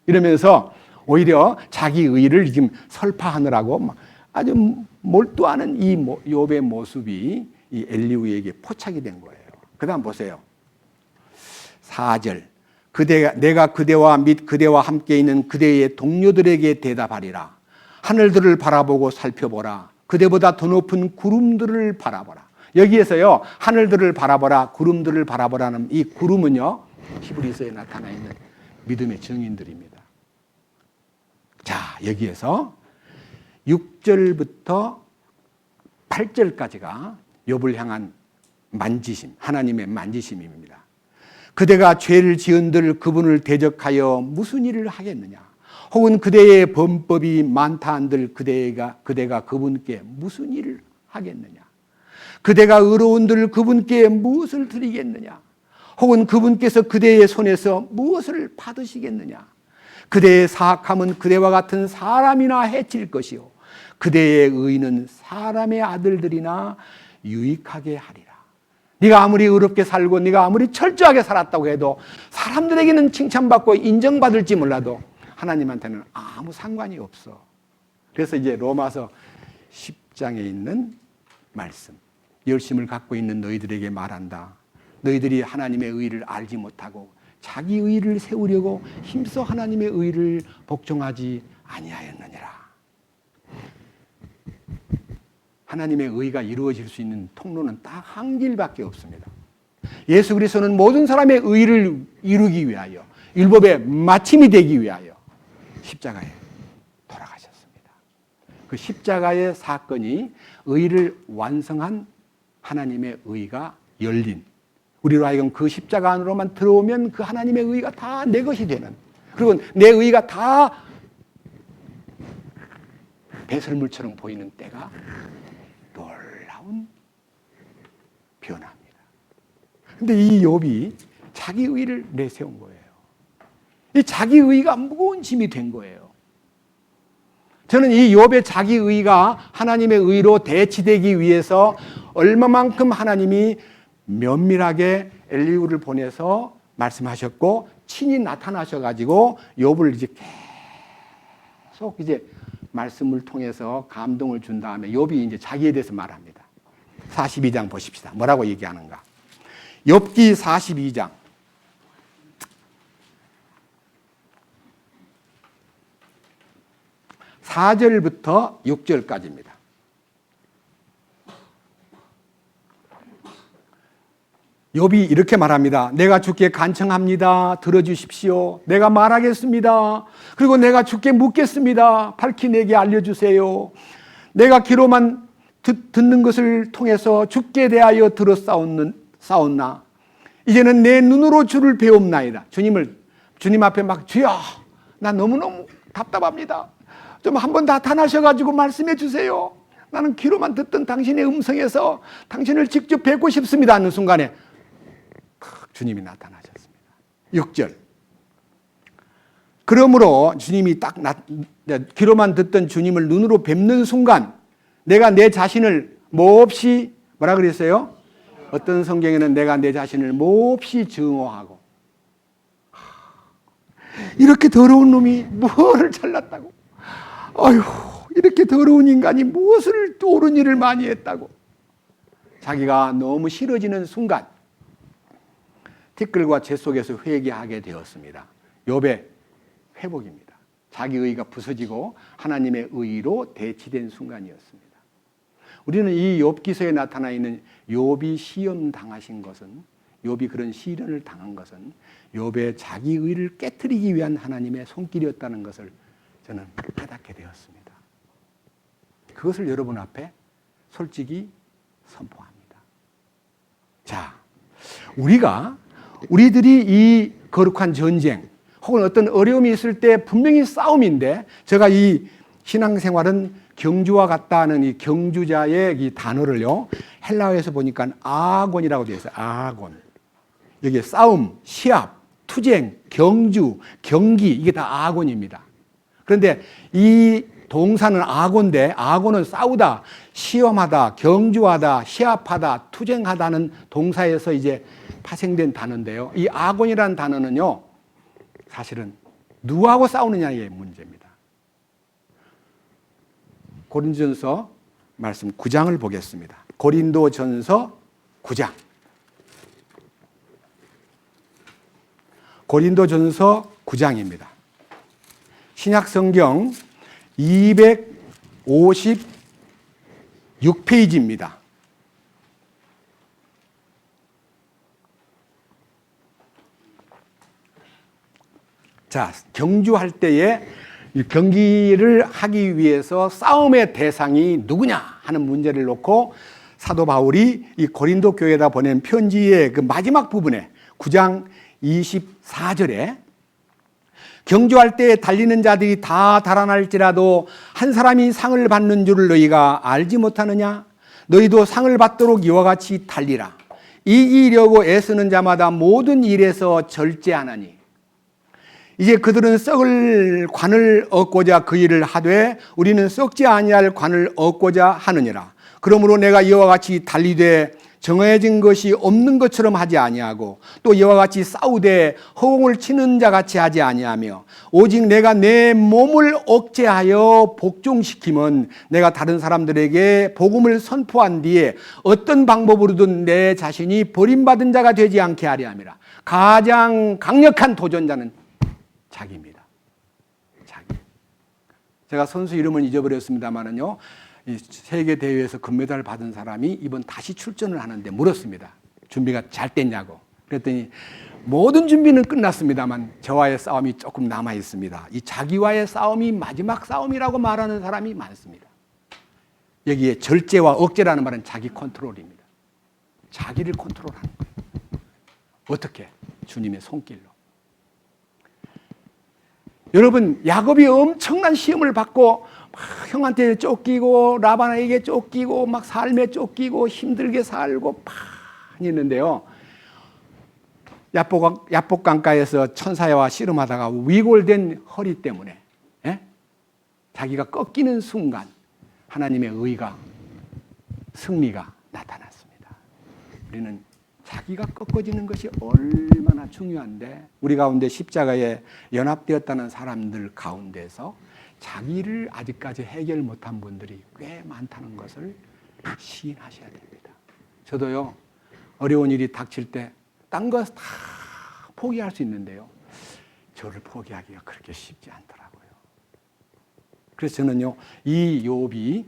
Speaker 1: 이러면서 오히려 자기 의를 지금 설파하느라고 아주 몰두하는 이 욥의 모습이 이 엘리후에게 포착이 된 거예요. 그 다음 보세요. 4절. 내가 그대와 및 그대와 함께 있는 그대의 동료들에게 대답하리라. 하늘들을 바라보고 살펴보라. 그대보다 더 높은 구름들을 바라보라. 여기에서요 하늘들을 바라보라, 구름들을 바라보라는 이 구름은요 히브리서에 나타나 있는 믿음의 증인들입니다. 자, 여기에서 6절부터 8절까지가 욥을 향한 만지심, 하나님의 만지심입니다. 그대가 죄를 지은들 그분을 대적하여 무슨 일을 하겠느냐? 혹은 그대의 범법이 많다 한들 그대가 그분께 무슨 일을 하겠느냐? 그대가 의로운들 그분께 무엇을 드리겠느냐? 혹은 그분께서 그대의 손에서 무엇을 받으시겠느냐? 그대의 사악함은 그대와 같은 사람이나 해칠 것이요 그대의 의는 사람의 아들들이나 유익하게 하리라. 네가 아무리 의롭게 살고 네가 아무리 철저하게 살았다고 해도 사람들에게는 칭찬받고 인정받을지 몰라도 하나님한테는 아무 상관이 없어. 그래서 이제 로마서 10장에 있는 말씀, 열심을 갖고 있는 너희들에게 말한다. 너희들이 하나님의 의를 알지 못하고 자기 의를 세우려고 힘써 하나님의 의를 복종하지 아니하였느니라. 하나님의 의가 이루어질 수 있는 통로는 딱 한 길밖에 없습니다. 예수 그리스도는 모든 사람의 의를 이루기 위하여, 율법의 마침이 되기 위하여 십자가에 돌아가셨습니다. 그 십자가의 사건이 의를 완성한 하나님의 의가 열린, 우리로 하여금 그 십자가 안으로만 들어오면 그 하나님의 의가 다 내 것이 되는, 그리고 내 의가 다 배설물처럼 보이는 때가 놀라운 변화입니다. 그런데 이 욥이 자기 의를 내세운 거예요. 이 자기 의가 무거운 짐이 된 거예요. 저는 이 욥의 자기 의가 하나님의 의로 대치되기 위해서 얼마만큼 하나님이 면밀하게 엘리후를 보내서 말씀하셨고 친히 나타나셔가지고 욥을 이제 계속 이제 말씀을 통해서 감동을 준 다음에 욥이 이제 자기에 대해서 말합니다. 42장 보십시다. 뭐라고 얘기하는가? 욥기 42장 4절부터 6절까지입니다. 욥이 이렇게 말합니다. 내가 주께 간청합니다. 들어주십시오. 내가 말하겠습니다. 그리고 내가 주께 묻겠습니다. 밝히 내게 알려주세요. 내가 귀로만 듣는 것을 통해서 주께 대하여 들었사옵나. 이제는 내 눈으로 주를 배웁나이다. 주님 앞에 막 주여, 나 너무너무 답답합니다. 좀 한번 나타나셔가지고 말씀해 주세요. 나는 귀로만 듣던 당신의 음성에서 당신을 직접 뵙고 싶습니다 하는 순간에 주님이 나타나셨습니다. 6절. 그러므로 주님이 귀로만 듣던 주님을 눈으로 뵙는 순간 내가 내 자신을 몹시 뭐라 그랬어요? 어떤 성경에는 내가 내 자신을 몹시 증오하고, 이렇게 더러운 놈이 뭐를 잘났다고, 아유 이렇게 더러운 인간이 무엇을 또 옳은 일을 많이 했다고, 자기가 너무 싫어지는 순간 티끌과 재 속에서 회개하게 되었습니다. 욥의 회복입니다. 자기 의가 부서지고 하나님의 의로 대치된 순간이었습니다. 우리는 이 욥기서에 나타나 있는 욥이 시험 당하신 것은, 욥이 그런 시련을 당한 것은 욥의 자기 의를 깨트리기 위한 하나님의 손길이었다는 것을 저는 깨닫게 되었습니다. 그것을 여러분 앞에 솔직히 선포합니다. 자, 우리들이 이 거룩한 전쟁 혹은 어떤 어려움이 있을 때 분명히 싸움인데, 제가 이 신앙생활은 경주와 같다는 이 경주자의 이 단어를요, 헬라어에서 보니까 아곤이라고 되어 있어요. 아곤. 여기에 싸움, 시합, 투쟁, 경주, 경기, 이게 다 아곤입니다. 그런데 이 동사는 아곤인데, 아곤은 싸우다, 시험하다, 경주하다, 시합하다, 투쟁하다는 동사에서 이제 파생된 단어인데요. 이 아곤이라는 단어는요, 사실은 누구하고 싸우느냐의 문제입니다. 고린도전서 말씀 9장을 보겠습니다. 고린도전서 9장. 고린도전서 9장입니다. 신약성경 256페이지입니다. 자, 경주할 때에 경기를 하기 위해서 싸움의 대상이 누구냐 하는 문제를 놓고 사도 바울이 이 고린도 교회에다 보낸 편지의 그 마지막 부분에 9장 24절에 경주할 때 달리는 자들이 다 달아날지라도 한 사람이 상을 받는 줄을 너희가 알지 못하느냐? 너희도 상을 받도록 이와 같이 달리라. 이기려고 애쓰는 자마다 모든 일에서 절제하나니, 이제 그들은 썩을 관을 얻고자 그 일을 하되 우리는 썩지 아니할 관을 얻고자 하느니라. 그러므로 내가 이와 같이 달리되 정해진 것이 없는 것처럼 하지 아니하고, 또 이와 같이 싸우되 허공을 치는 자 같이 하지 아니하며, 오직 내가 내 몸을 억제하여 복종시키면 내가 다른 사람들에게 복음을 선포한 뒤에 어떤 방법으로든 내 자신이 버림받은 자가 되지 않게 하려 함이라. 가장 강력한 도전자는 자기입니다. 자기. 제가 선수 이름은 잊어버렸습니다만은요, 이 세계 대회에서 금메달을 받은 사람이 이번 다시 출전을 하는데 물었습니다. 준비가 잘 됐냐고. 그랬더니 모든 준비는 끝났습니다만 저와의 싸움이 조금 남아 있습니다. 이 자기와의 싸움이 마지막 싸움이라고 말하는 사람이 많습니다. 여기에 절제와 억제라는 말은 자기 컨트롤입니다. 자기를 컨트롤하는 거예요. 어떻게? 주님의 손길로. 여러분, 야곱이 엄청난 시험을 받고 막 형한테 쫓기고 라반에게 쫓기고 막 삶에 쫓기고 힘들게 살고 많이 있는데요, 야복 강가에서 천사와 씨름하다가 위골된 허리 때문에 자기가 꺾이는 순간 하나님의 의가, 승리가 나타났습니다. 우리는 자기가 꺾어지는 것이 얼마나 중요한데, 우리 가운데 십자가에 연합되었다는 사람들 가운데서 자기를 아직까지 해결 못한 분들이 꽤 많다는 것을 시인하셔야 됩니다. 저도요, 어려운 일이 닥칠 때 딴 거 다 포기할 수 있는데요, 저를 포기하기가 그렇게 쉽지 않더라고요. 그래서 저는요, 이 욥이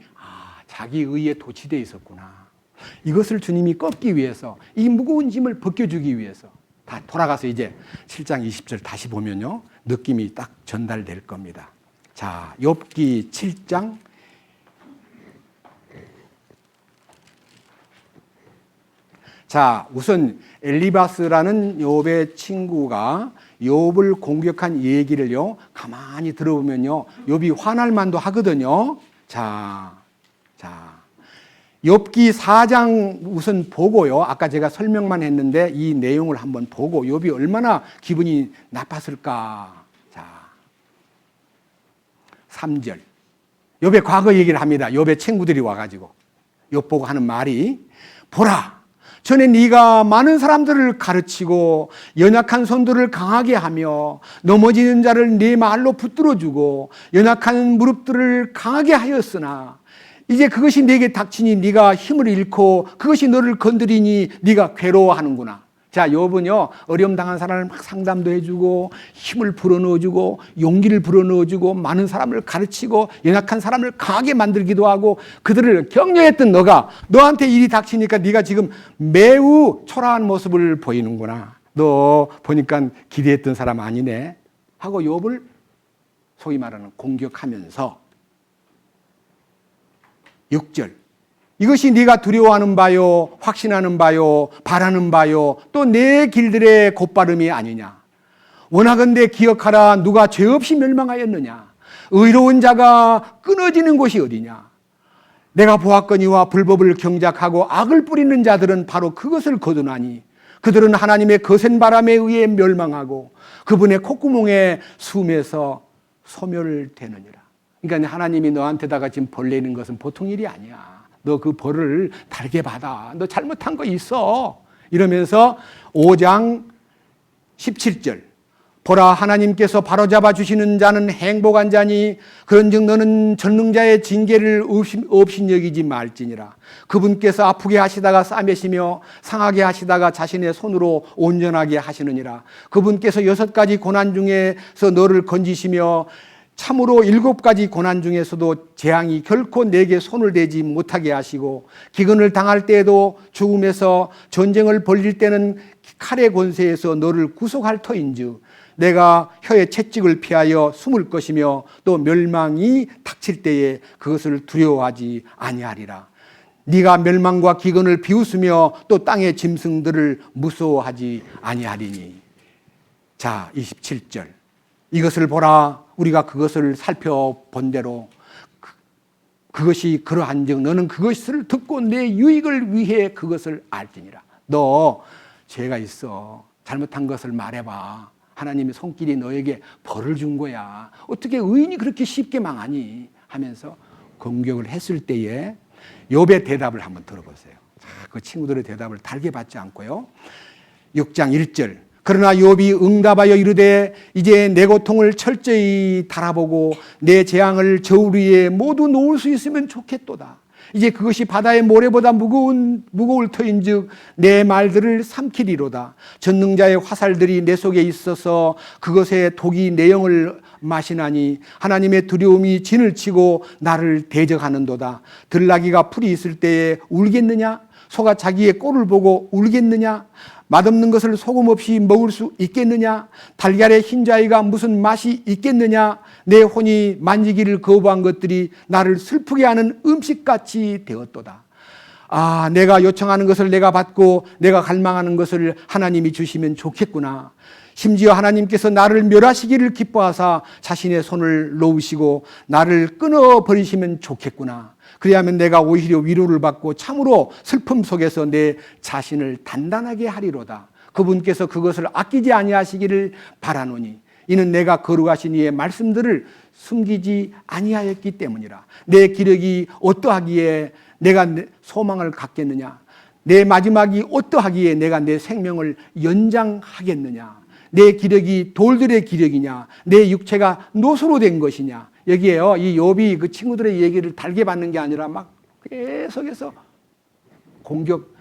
Speaker 1: 자기 의에 도취되어 있었구나, 이것을 주님이 꺾기 위해서, 이 무거운 짐을 벗겨주기 위해서, 다 돌아가서 이제 7장 20절 다시 보면요, 느낌이 딱 전달될 겁니다. 자, 욥기 7장 자, 우선 엘리바스라는 욥의 친구가 욥을 공격한 얘기를요, 가만히 들어보면요, 욥이 화날 만도 하거든요. 자, 욥기 4장 우선 보고요, 아까 제가 설명만 했는데 이 내용을 한번 보고 욥이 얼마나 기분이 나빴을까. 자, 3절. 욥의 과거 얘기를 합니다. 욥의 친구들이 와가지고 욥 보고 하는 말이, 보라, 전에 네가 많은 사람들을 가르치고 연약한 손들을 강하게 하며 넘어지는 자를 네 말로 붙들어주고 연약한 무릎들을 강하게 하였으나 이제 그것이 네게 닥치니 네가 힘을 잃고 그것이 너를 건드리니 네가 괴로워하는구나. 자, 욥은요, 어려움 당한 사람을 막 상담도 해주고 힘을 불어넣어주고 용기를 불어넣어주고 많은 사람을 가르치고 연약한 사람을 강하게 만들기도 하고 그들을 격려했던 너가 너한테 일이 닥치니까 네가 지금 매우 초라한 모습을 보이는구나. 너 보니까 기대했던 사람 아니네 하고 욥을 소위 말하는 공격하면서 6절 이것이 네가 두려워하는 바요 확신하는 바요 바라는 바요 또 내 길들의 곧바름이 아니냐. 원하건대 기억하라. 누가 죄 없이 멸망하였느냐. 의로운 자가 끊어지는 곳이 어디냐. 내가 보았거니와 불법을 경작하고 악을 뿌리는 자들은 바로 그것을 거두나니 그들은 하나님의 거센 바람에 의해 멸망하고 그분의 콧구멍에 숨에서 소멸되느니라. 그러니까 하나님이 너한테다가 지금 벌 내는 것은 보통 일이 아니야. 너 그 벌을 달게 받아. 너 잘못한 거 있어. 이러면서 5장 17절 보라 하나님께서 바로잡아 주시는 자는 행복한 자니 그런즉 너는 전능자의 징계를 없인 여기지 말지니라. 그분께서 아프게 하시다가 싸매시며 상하게 하시다가 자신의 손으로 온전하게 하시느니라. 그분께서 6가지 고난 중에서 너를 건지시며 참으로 7가지 고난 중에서도 재앙이 결코 내게 손을 대지 못하게 하시고 기근을 당할 때에도 죽음에서 전쟁을 벌릴 때는 칼의 권세에서 너를 구속할 터인즉 내가 혀의 채찍을 피하여 숨을 것이며 또 멸망이 닥칠 때에 그것을 두려워하지 아니하리라. 네가 멸망과 기근을 비웃으며 또 땅의 짐승들을 무서워하지 아니하리니. 자, 27절 이것을 보라. 우리가 그것을 살펴본 대로 그것이 그러한즉 너는 그것을 듣고 내 유익을 위해 그것을 알지니라. 너 죄가 있어. 잘못한 것을 말해봐. 하나님의 손길이 너에게 벌을 준 거야. 어떻게 의인이 그렇게 쉽게 망하니? 하면서 공격을 했을 때에 욥의 대답을 한번 들어보세요. 그 친구들의 대답을 달게 받지 않고요. 6장 1절 그러나 욥이 응답하여 이르되 이제 내 고통을 철저히 달아보고 내 재앙을 저울 위에 모두 놓을 수 있으면 좋겠도다. 이제 그것이 바다의 모래보다 무거울 터인즉 내 말들을 삼키리로다. 전능자의 화살들이 내 속에 있어서 그것의 독이 내 영을 마시나니 하나님의 두려움이 진을 치고 나를 대적하는도다. 들나귀가 풀이 있을 때에 울겠느냐? 소가 자기의 꼴을 보고 울겠느냐? 맛없는 것을 소금 없이 먹을 수 있겠느냐? 달걀의 흰자위가 무슨 맛이 있겠느냐? 내 혼이 만지기를 거부한 것들이 나를 슬프게 하는 음식같이 되었도다. 아, 내가 요청하는 것을 내가 받고 내가 갈망하는 것을 하나님이 주시면 좋겠구나. 심지어 하나님께서 나를 멸하시기를 기뻐하사 자신의 손을 놓으시고 나를 끊어버리시면 좋겠구나. 그리하면 내가 오히려 위로를 받고 참으로 슬픔 속에서 내 자신을 단단하게 하리로다. 그분께서 그것을 아끼지 아니하시기를 바라노니 이는 내가 거룩하신 이의 말씀들을 숨기지 아니하였기 때문이라. 내 기력이 어떠하기에 내가 소망을 갖겠느냐? 내 마지막이 어떠하기에 내가 내 생명을 연장하겠느냐? 내 기력이 돌들의 기력이냐? 내 육체가 노소로 된 것이냐? 여기에요. 이 욥이 그 친구들의 얘기를 달게 받는 게 아니라 막 계속해서 공격,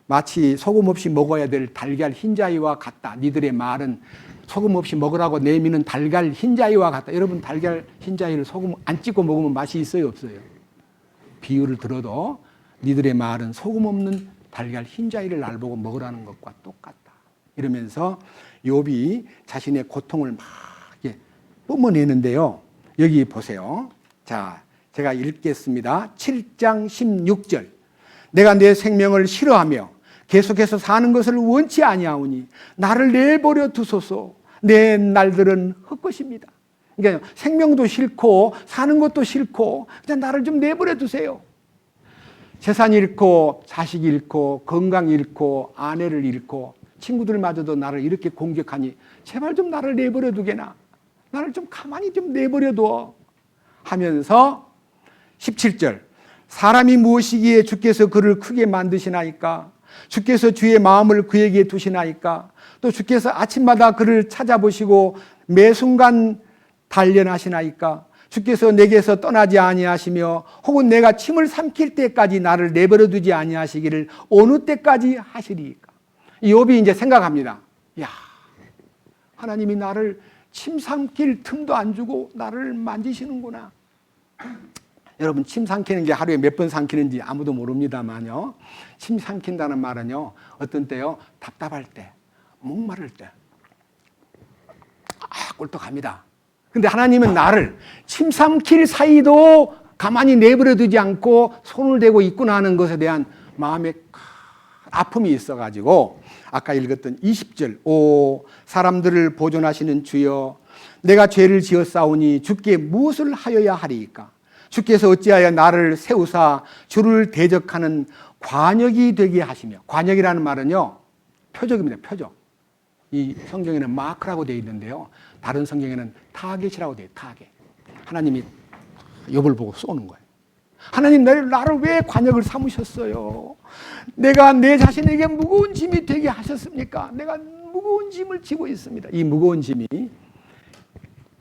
Speaker 1: 마치 소금 없이 먹어야 될 달걀 흰자위와 같다. 니들의 말은 소금 없이 먹으라고 내미는 달걀 흰자위와 같다. 여러분 달걀 흰자위를 소금 안 찍고 먹으면 맛이 있어요, 없어요? 비유를 들어도 니들의 말은 소금 없는 달걀 흰자위를 날 보고 먹으라는 것과 똑같다. 이러면서 욥이 자신의 고통을 막 뿜어내는데요. 여기 보세요. 자, 제가 읽겠습니다. 7장 16절. 내가 내 생명을 싫어하며 계속해서 사는 것을 원치 아니하오니 나를 내버려 두소서. 내 날들은 헛것입니다. 그러니까 생명도 싫고 사는 것도 싫고 그냥 나를 좀 내버려 두세요. 재산 잃고 자식 잃고 건강 잃고 아내를 잃고 친구들마저도 나를 이렇게 공격하니 제발 좀 나를 내버려 두게나. 나를 좀 가만히 좀 내버려둬 하면서 17절 사람이 무엇이기에 주께서 그를 크게 만드시나이까 주께서 주의 마음을 그에게 두시나이까? 또 주께서 아침마다 그를 찾아보시고 매 순간 단련하시나이까? 주께서 내게서 떠나지 아니하시며 혹은 내가 침을 삼킬 때까지 나를 내버려 두지 아니하시기를 어느 때까지 하시리이까? 욥이 이제 생각합니다. 야, 하나님이 나를 침 삼킬 틈도 안 주고 나를 만지시는구나. 여러분, 침 삼키는 게 하루에 몇 번 삼키는지 아무도 모릅니다만요. 침 삼킨다는 말은요, 어떤 때요, 답답할 때, 목마를 때, 꿀떡합니다. 근데 하나님은 나를 침 삼킬 사이도 가만히 내버려 두지 않고 손을 대고 있구나 하는 것에 대한 마음의 아픔이 있어가지고 아까 읽었던 20절, 오 사람들을 보존하시는 주여, 내가 죄를 지었사오니 주께 무엇을 하여야 하리이까? 주께서 어찌하여 나를 세우사 주를 대적하는 관역이 되게 하시며, 관역이라는 말은요, 표적입니다. 표적. 이 성경에는 마크라고 되어 있는데요, 다른 성경에는 타겟이라고 되어 있어요. 타겟. 하나님이 욥을 보고 쏘는 거예요. 하나님, 나를 왜 관역을 삼으셨어요? 내가 내 자신에게 무거운 짐이 되게 하셨습니까? 내가 무거운 짐을 지고 있습니다. 이 무거운 짐이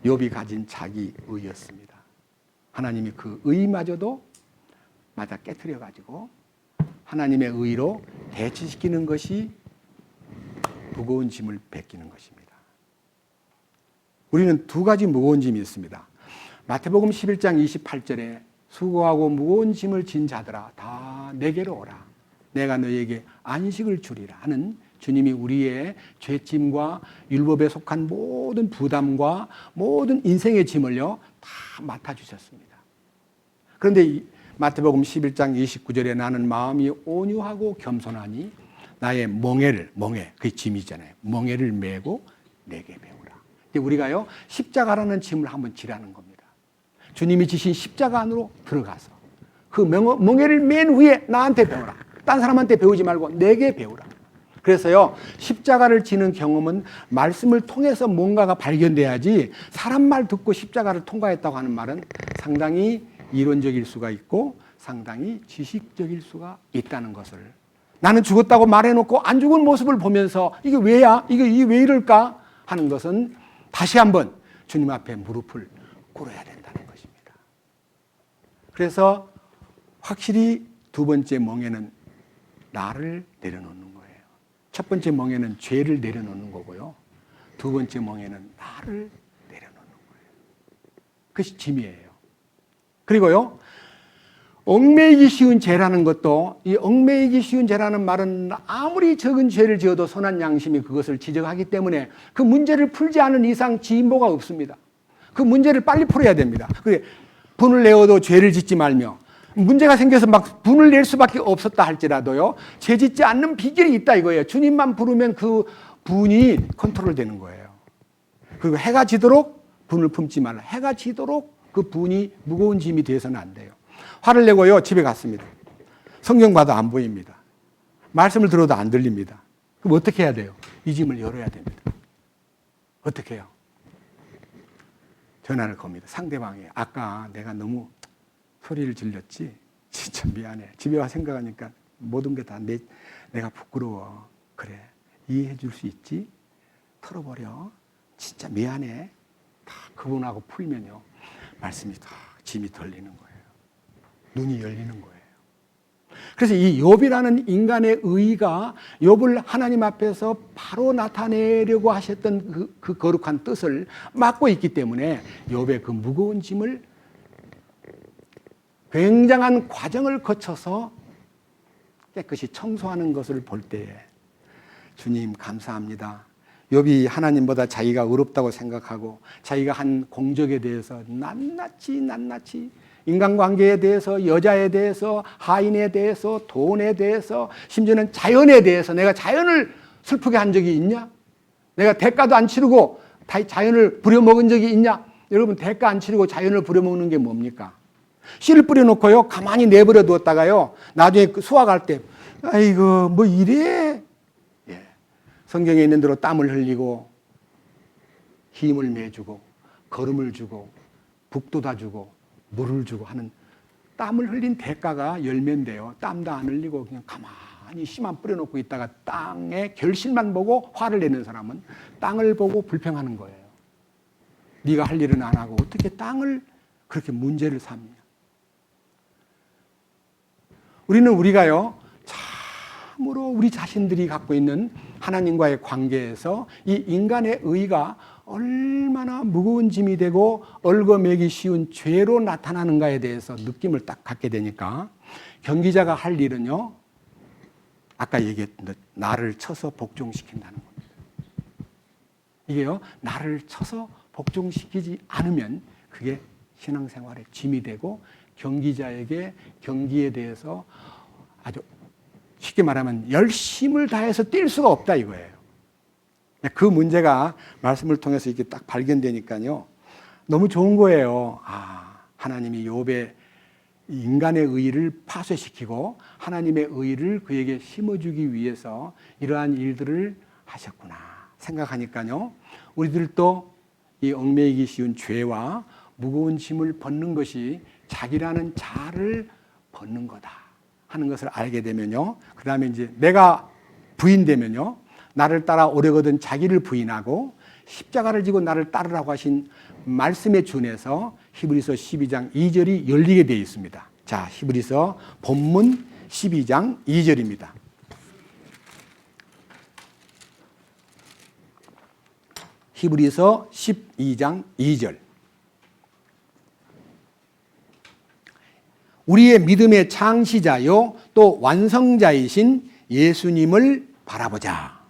Speaker 1: 욥이 가진 자기 의였습니다. 하나님이 그 의마저도 맞아 깨트려가지고 하나님의 의로 대치시키는 것이 무거운 짐을 베끼는 것입니다. 우리는 두 가지 무거운 짐이 있습니다. 마태복음 11장 28절에 수고하고 무거운 짐을 진 자들아 다 내게로 오라. 내가 너희에게 안식을 주리라 하는 주님이 우리의 죄짐과 율법에 속한 모든 부담과 모든 인생의 짐을요 다 맡아주셨습니다. 그런데 마태복음 11장 29절에 나는 마음이 온유하고 겸손하니 나의 멍에, 그 짐이잖아요. 멍에를 메고 내게 배우라. 근데 우리가요 십자가라는 짐을 한번 지라는 겁니다. 주님이 지신 십자가 안으로 들어가서 그 멍에를 맨 후에 나한테 배우라. 딴 사람한테 배우지 말고 내게 배우라. 그래서요 십자가를 지는 경험은 말씀을 통해서 뭔가가 발견돼야지, 사람 말 듣고 십자가를 통과했다고 하는 말은 상당히 이론적일 수가 있고 상당히 지식적일 수가 있다는 것을, 나는 죽었다고 말해놓고 안 죽은 모습을 보면서 이게 왜야? 이게 왜 이럴까? 하는 것은 다시 한번 주님 앞에 무릎을 꿇어야 된다는 것입니다. 그래서 확실히 두 번째 멍에는 나를 내려놓는 거예요. 첫 번째 멍에는 죄를 내려놓는 거고요. 두 번째 멍에는 나를 내려놓는 거예요. 그것이 짐이에요. 그리고요, 얽매이기 쉬운 죄라는 것도, 이 얽매이기 쉬운 죄라는 말은 아무리 적은 죄를 지어도 선한 양심이 그것을 지적하기 때문에 그 문제를 풀지 않은 이상 진보가 없습니다. 그 문제를 빨리 풀어야 됩니다. 그래, 분을 내어도 죄를 짓지 말며, 문제가 생겨서 막 분을 낼 수밖에 없었다 할지라도요, 죄 짓지 않는 비결이 있다 이거예요. 주님만 부르면 그 분이 컨트롤 되는 거예요. 그리고 해가 지도록 분을 품지 말라. 해가 지도록 그 분이 무거운 짐이 돼서는 안 돼요. 화를 내고요 집에 갔습니다. 성경 봐도 안 보입니다. 말씀을 들어도 안 들립니다. 그럼 어떻게 해야 돼요? 이 짐을 열어야 됩니다. 어떻게 해요? 전화를 겁니다. 상대방이 아까 내가 너무 소리를 질렀지? 진짜 미안해. 집에 와 생각하니까 모든 게 다 내가 부끄러워. 그래, 이해해 줄 수 있지? 털어버려. 진짜 미안해. 다 그분하고 풀면요 말씀이 다 짐이 덜리는 거예요. 눈이 열리는 거예요. 그래서 이 욥이라는 인간의 의의가 욥을 하나님 앞에서 바로 나타내려고 하셨던 그 거룩한 뜻을 맡고 있기 때문에 욥의 그 무거운 짐을 굉장한 과정을 거쳐서 깨끗이 청소하는 것을 볼 때에 주님 감사합니다. 욥이 하나님보다 자기가 의롭다고 생각하고 자기가 한 공적에 대해서 낱낱이 인간관계에 대해서, 여자에 대해서, 하인에 대해서, 돈에 대해서, 심지어는 자연에 대해서 내가 자연을 슬프게 한 적이 있냐? 내가 대가도 안 치르고 자연을 부려먹은 적이 있냐? 여러분, 대가 안 치르고 자연을 부려먹는 게 뭡니까? 씨를 뿌려놓고요 가만히 내버려 두었다가요 나중에 수확할 때 아이고 뭐 이래. 예. 성경에 있는 대로 땀을 흘리고 힘을 내주고 걸음을 주고 북돋아 주고 물을 주고 하는 땀을 흘린 대가가 열매인데요 땀도 안 흘리고 그냥 가만히 가만히 씨만 뿌려놓고 있다가 땅에 결실만 보고 화를 내는 사람은 땅을 보고 불평하는 거예요. 네가 할 일은 안 하고 어떻게 땅을 그렇게 문제를 삼냐. 우리가요, 참으로 우리 자신들이 갖고 있는 하나님과의 관계에서 이 인간의 의가 얼마나 무거운 짐이 되고 얽어매기 쉬운 죄로 나타나는가에 대해서 느낌을 딱 갖게 되니까 경기자가 할 일은요, 아까 얘기했던 듯 나를 쳐서 복종시킨다는 겁니다. 이게요, 나를 쳐서 복종시키지 않으면 그게 신앙생활의 짐이 되고 경기자에게 경기에 대해서 아주 쉽게 말하면 열심을 다해서 뛸 수가 없다 이거예요. 그 문제가 말씀을 통해서 이렇게 딱 발견되니까요, 너무 좋은 거예요. 하나님이 욥의 인간의 의의를 파쇄시키고 하나님의 의의를 그에게 심어주기 위해서 이러한 일들을 하셨구나 생각하니까요, 우리들도 이 얽매이기 쉬운 죄와 무거운 짐을 벗는 것이 자기라는 자를 벗는 거다 하는 것을 알게 되면요, 그 다음에 이제 내가 부인되면요, 나를 따라 오려거든 자기를 부인하고 십자가를 지고 나를 따르라고 하신 말씀에 준해서 히브리서 12장 2절이 열리게 되어 있습니다. 자, 히브리서 본문 12장 2절입니다. 히브리서 12장 2절. 우리의 믿음의 창시자요 또 완성자이신 예수님을 바라보자.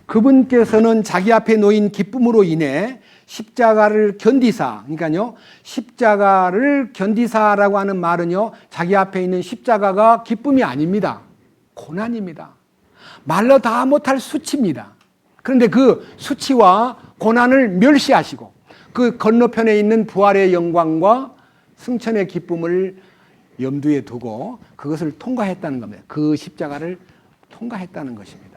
Speaker 1: 그분께서는 자기 앞에 놓인 기쁨으로 인해 십자가를 견디사, 그러니까요, 십자가를 견디사라고 하는 말은요, 자기 앞에 있는 십자가가 기쁨이 아닙니다. 고난입니다. 말로 다 못할 수치입니다. 그런데 그 수치와 고난을 멸시하시고 그 건너편에 있는 부활의 영광과 승천의 기쁨을 염두에 두고 그것을 통과했다는 겁니다. 그 십자가를 통과했다는 것입니다.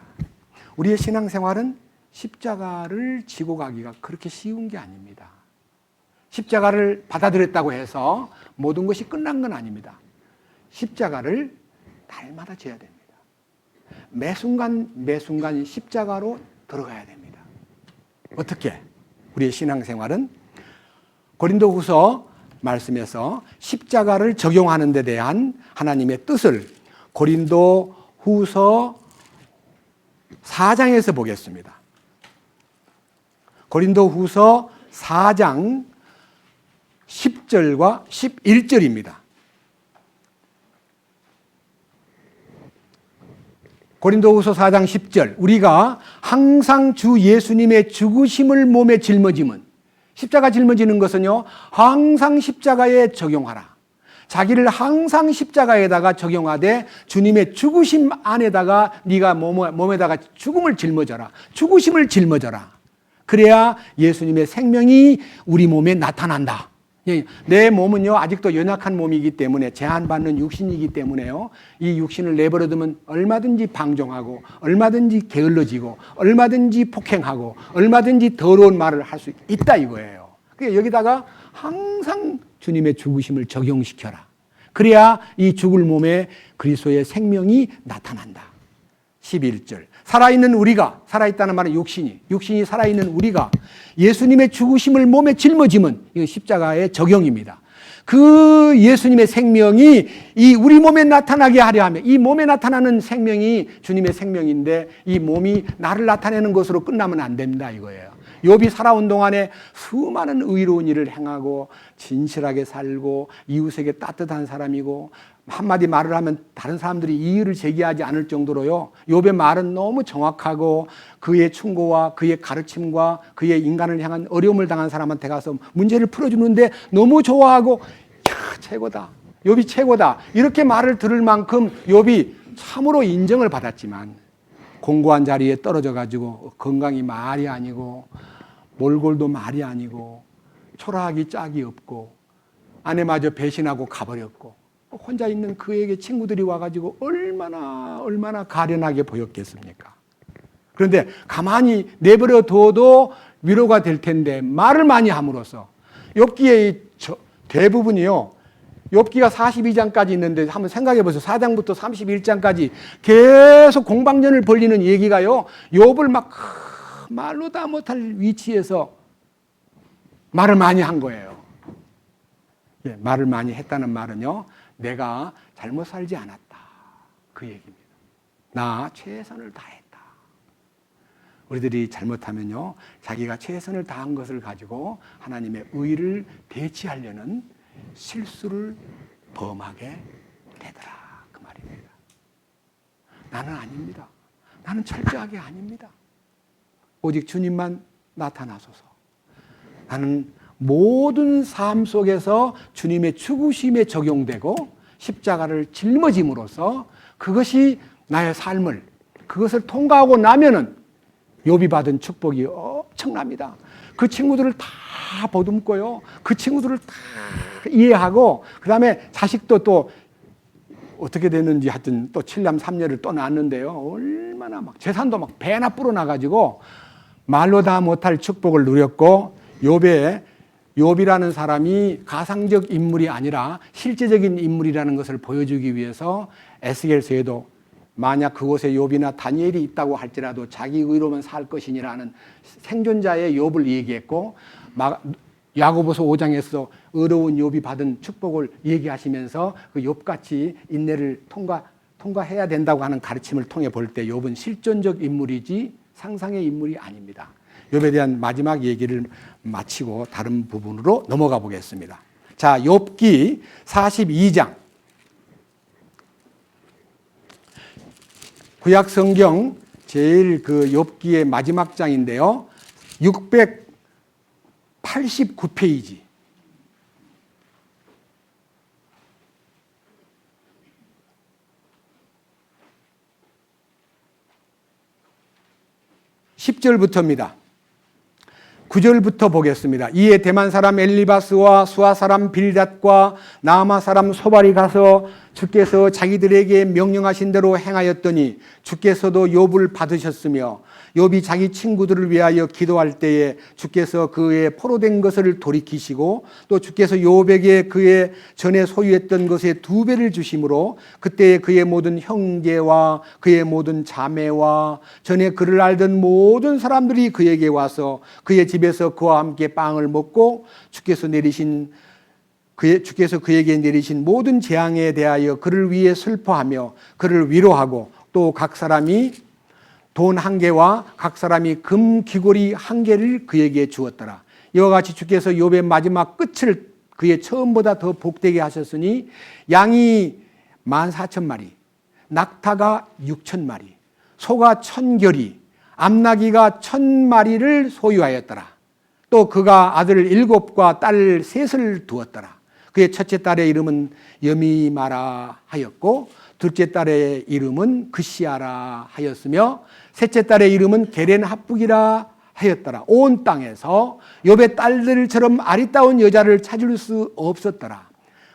Speaker 1: 우리의 신앙생활은 십자가를 지고 가기가 그렇게 쉬운 게 아닙니다. 십자가를 받아들였다고 해서 모든 것이 끝난 건 아닙니다. 십자가를 날마다 져야 됩니다. 매 순간 매 순간 십자가로 들어가야 됩니다. 어떻게? 우리의 신앙생활은 고린도후서 말씀에서 십자가를 적용하는 데 대한 하나님의 뜻을 고린도후서 4장에서 보겠습니다. 고린도후서 4장 10절과 11절입니다. 고린도후서 4장 10절. 우리가 항상 주 예수님의 죽으심을 몸에 짊어짐은, 십자가 짊어지는 것은요, 항상 십자가에 적용하라. 자기를 항상 십자가에다가 적용하되 주님의 죽으심 안에다가 네가 몸에다가 죽음을 짊어져라. 죽으심을 짊어져라. 그래야 예수님의 생명이 우리 몸에 나타난다. 내 몸은요, 아직도 연약한 몸이기 때문에, 제한받는 육신이기 때문에요, 이 육신을 내버려두면 얼마든지 방종하고 얼마든지 게을러지고 얼마든지 폭행하고 얼마든지 더러운 말을 할 수 있다 이거예요. 그러니까 여기다가 항상 주님의 죽으심을 적용시켜라. 그래야 이 죽을 몸에 그리스도의 생명이 나타난다. 11절. 살아있는 우리가, 살아있다는 말은 육신이 살아있는 우리가 예수님의 죽으심을 몸에 짊어짐은, 이거 십자가의 적용입니다. 그 예수님의 생명이 이 우리 몸에 나타나게 하려 하면, 이 몸에 나타나는 생명이 주님의 생명인데 이 몸이 나를 나타내는 것으로 끝나면 안 됩니다 이거예요. 욥이 살아온 동안에 수많은 의로운 일을 행하고 진실하게 살고 이웃에게 따뜻한 사람이고 한마디 말을 하면 다른 사람들이 이의를 제기하지 않을 정도로요, 욥의 말은 너무 정확하고 그의 충고와 그의 가르침과 그의 인간을 향한 어려움을 당한 사람한테 가서 문제를 풀어주는데 너무 좋아하고, 야, 최고다, 욥이 최고다, 이렇게 말을 들을 만큼 욥이 참으로 인정을 받았지만 공고한 자리에 떨어져 가지고 건강이 말이 아니고 몰골도 말이 아니고 초라하기 짝이 없고 아내마저 배신하고 가버렸고 혼자 있는 그에게 친구들이 와가지고 얼마나 가련하게 보였겠습니까? 그런데 가만히 내버려 둬도 위로가 될 텐데 말을 많이 함으로써 욥기의 대부분이요, 욥기가 42장까지 있는데 한번 생각해 보세요. 4장부터 31장까지 계속 공방전을 벌리는 얘기가요. 욥을 막 말로 다 못할 위치에서 말을 많이 한 거예요. 예, 말을 많이 했다는 말은요. 내가 잘못 살지 않았다. 그 얘기입니다. 나 최선을 다했다. 우리들이 잘못하면요. 자기가 최선을 다한 것을 가지고 하나님의 의를 대치하려는 실수를 범하게 되더라. 그 말입니다. 나는 아닙니다. 나는 철저하게 아닙니다. 오직 주님만 나타나소서. 나는 모든 삶 속에서 주님의 죽으심에 적용되고 십자가를 짊어짐으로써 그것이 나의 삶을 그것을 통과하고 나면은 욥이 받은 축복이 엄청납니다. 그 친구들을 다 보듬고요. 그 친구들을 다 이해하고 그 다음에 자식도 또 어떻게 됐는지 하여튼 또 7남 3녀를 또 낳았는데요. 얼마나 막 재산도 막 배나 불어나가지고 말로 다 못할 축복을 누렸고 욥이라는 사람이 가상적 인물이 아니라 실제적인 인물이라는 것을 보여주기 위해서 에스겔서에도 만약 그곳에 욥이나 다니엘이 있다고 할지라도 자기 의로만 살 것이니라는 생존자의 욥을 얘기했고 야고보서 5장에서 의로운 욥이 받은 축복을 얘기하시면서 그 욥같이 인내를 통과해야 된다고 하는 가르침을 통해 볼 때 욥은 실존적 인물이지 상상의 인물이 아닙니다. 욥에 대한 마지막 얘기를 마치고 다른 부분으로 넘어가 보겠습니다. 자, 욥기 42장. 구약 성경 제일 그 욥기의 마지막 장인데요. 689페이지. (10절부터입니다) 9절부터 보겠습니다. 이에 대만 사람 엘리바스와 수아 사람 빌닷과 나아마 사람 소발이 가서 주께서 자기들에게 명령하신 대로 행하였더니 주께서도 욥을 받으셨으며 욥이 자기 친구들을 위하여 기도할 때에 주께서 그의 포로된 것을 돌이키시고 또 주께서 욥에게 그의 전에 소유했던 것의 2배를 주심으로 그때 그의 모든 형제와 그의 모든 자매와 전에 그를 알던 모든 사람들이 그에게 와서 그의 집에서 그와 함께 빵을 먹고 주께서 그에게 내리신 모든 재앙에 대하여 그를 위해 슬퍼하며 그를 위로하고 또 각 사람이 돈 1개와 각 사람이 금 귀고리 1개를 그에게 주었더라. 이와 같이 주께서 욥의 마지막 끝을 그의 처음보다 더 복되게 하셨으니 양이 14,000마리, 낙타가 6,000마리, 소가 1,000결이, 암나귀가 1,000마리를 소유하였더라. 또 그가 아들 7과 딸 3을 두었더라. 그의 첫째 딸의 이름은 여미마라 하였고 둘째 딸의 이름은 그시아라 하였으며 셋째 딸의 이름은 게렌합북이라 하였더라. 온 땅에서 욥의 딸들처럼 아리따운 여자를 찾을 수 없었더라.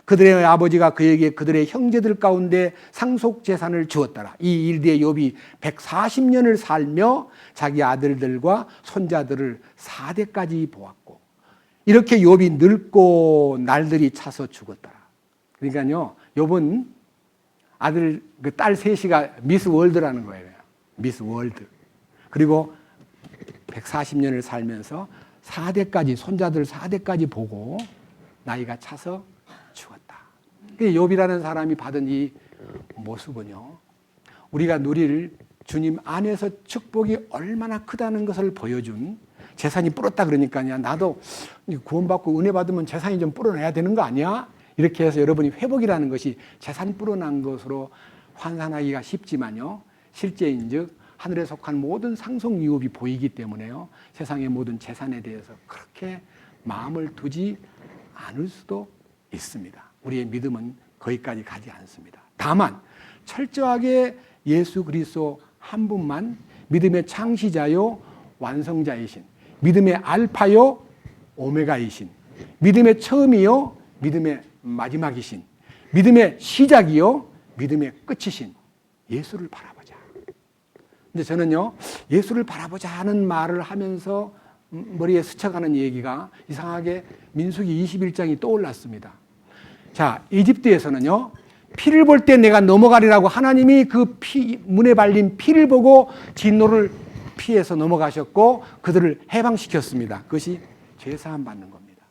Speaker 1: 그들의 아버지가 그에게 그들의 형제들 가운데 상속 재산을 주었더라. 이 일 뒤에 욥이 140년을 살며 자기 아들들과 손자들을 4대까지 보았고 이렇게 욥이 늙고 날들이 차서 죽었더라. 그러니까요, 욥은 아들 그 딸 셋이가 미스 월드라는 거예요. 미스 월드. 그리고 140년을 살면서 4대까지 손자들 4대까지 보고 나이가 차서 죽었다. 욥이라는 사람이 받은 이 모습은요, 우리가 누릴 주님 안에서 축복이 얼마나 크다는 것을 보여준, 재산이 불었다 그러니까요, 나도 구원받고 은혜 받으면 재산이 좀 불어나야 되는 거 아니야? 이렇게 해서 여러분이 회복이라는 것이 재산 불어난 것으로 환산하기가 쉽지만요, 실제인즉 하늘에 속한 모든 상속 유업이 보이기 때문에요, 세상의 모든 재산에 대해서 그렇게 마음을 두지 않을 수도 있습니다. 우리의 믿음은 거기까지 가지 않습니다. 다만 철저하게 예수 그리스도 한 분만 믿음의 창시자요 완성자이신, 믿음의 알파요 오메가이신, 믿음의 처음이요 믿음의 마지막이신, 믿음의 시작이요 믿음의 끝이신 예수를 바라보자. 근데 저는요, 예수를 바라보자 하는 말을 하면서 머리에 스쳐가는 얘기가 이상하게 민수기 21장이 떠올랐습니다. 자, 이집트에서는요, 피를 볼 때 내가 넘어가리라고 하나님이 그 문에 발린 피를 보고 진노를 피해서 넘어가셨고 그들을 해방시켰습니다. 그것이 죄사함 받는 겁니다.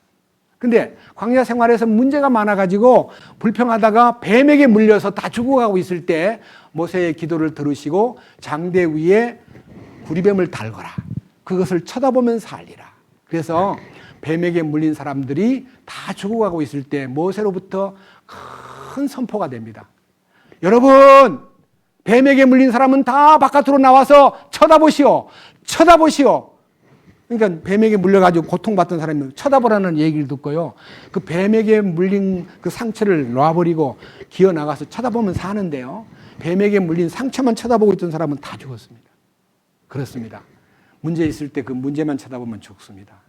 Speaker 1: 근데 광야 생활에서 문제가 많아가지고 불평하다가 뱀에게 물려서 다 죽어가고 있을 때 모세의 기도를 들으시고 장대 위에 구리뱀을 달거라. 그것을 쳐다보면서 살리라. 그래서 뱀에게 물린 사람들이 다 죽어가고 있을 때 모세로부터 큰 선포가 됩니다. 여러분, 뱀에게 물린 사람은 다 바깥으로 나와서 쳐다보시오. 쳐다보시오. 그러니까 뱀에게 물려가지고 고통받던 사람이 쳐다보라는 얘기를 듣고요. 그 뱀에게 물린 그 상처를 놔버리고 기어 나가서 쳐다보면 사는데요. 뱀에게 물린 상처만 쳐다보고 있던 사람은 다 죽었습니다. 그렇습니다. 문제 있을 때 그 문제만 쳐다보면 죽습니다.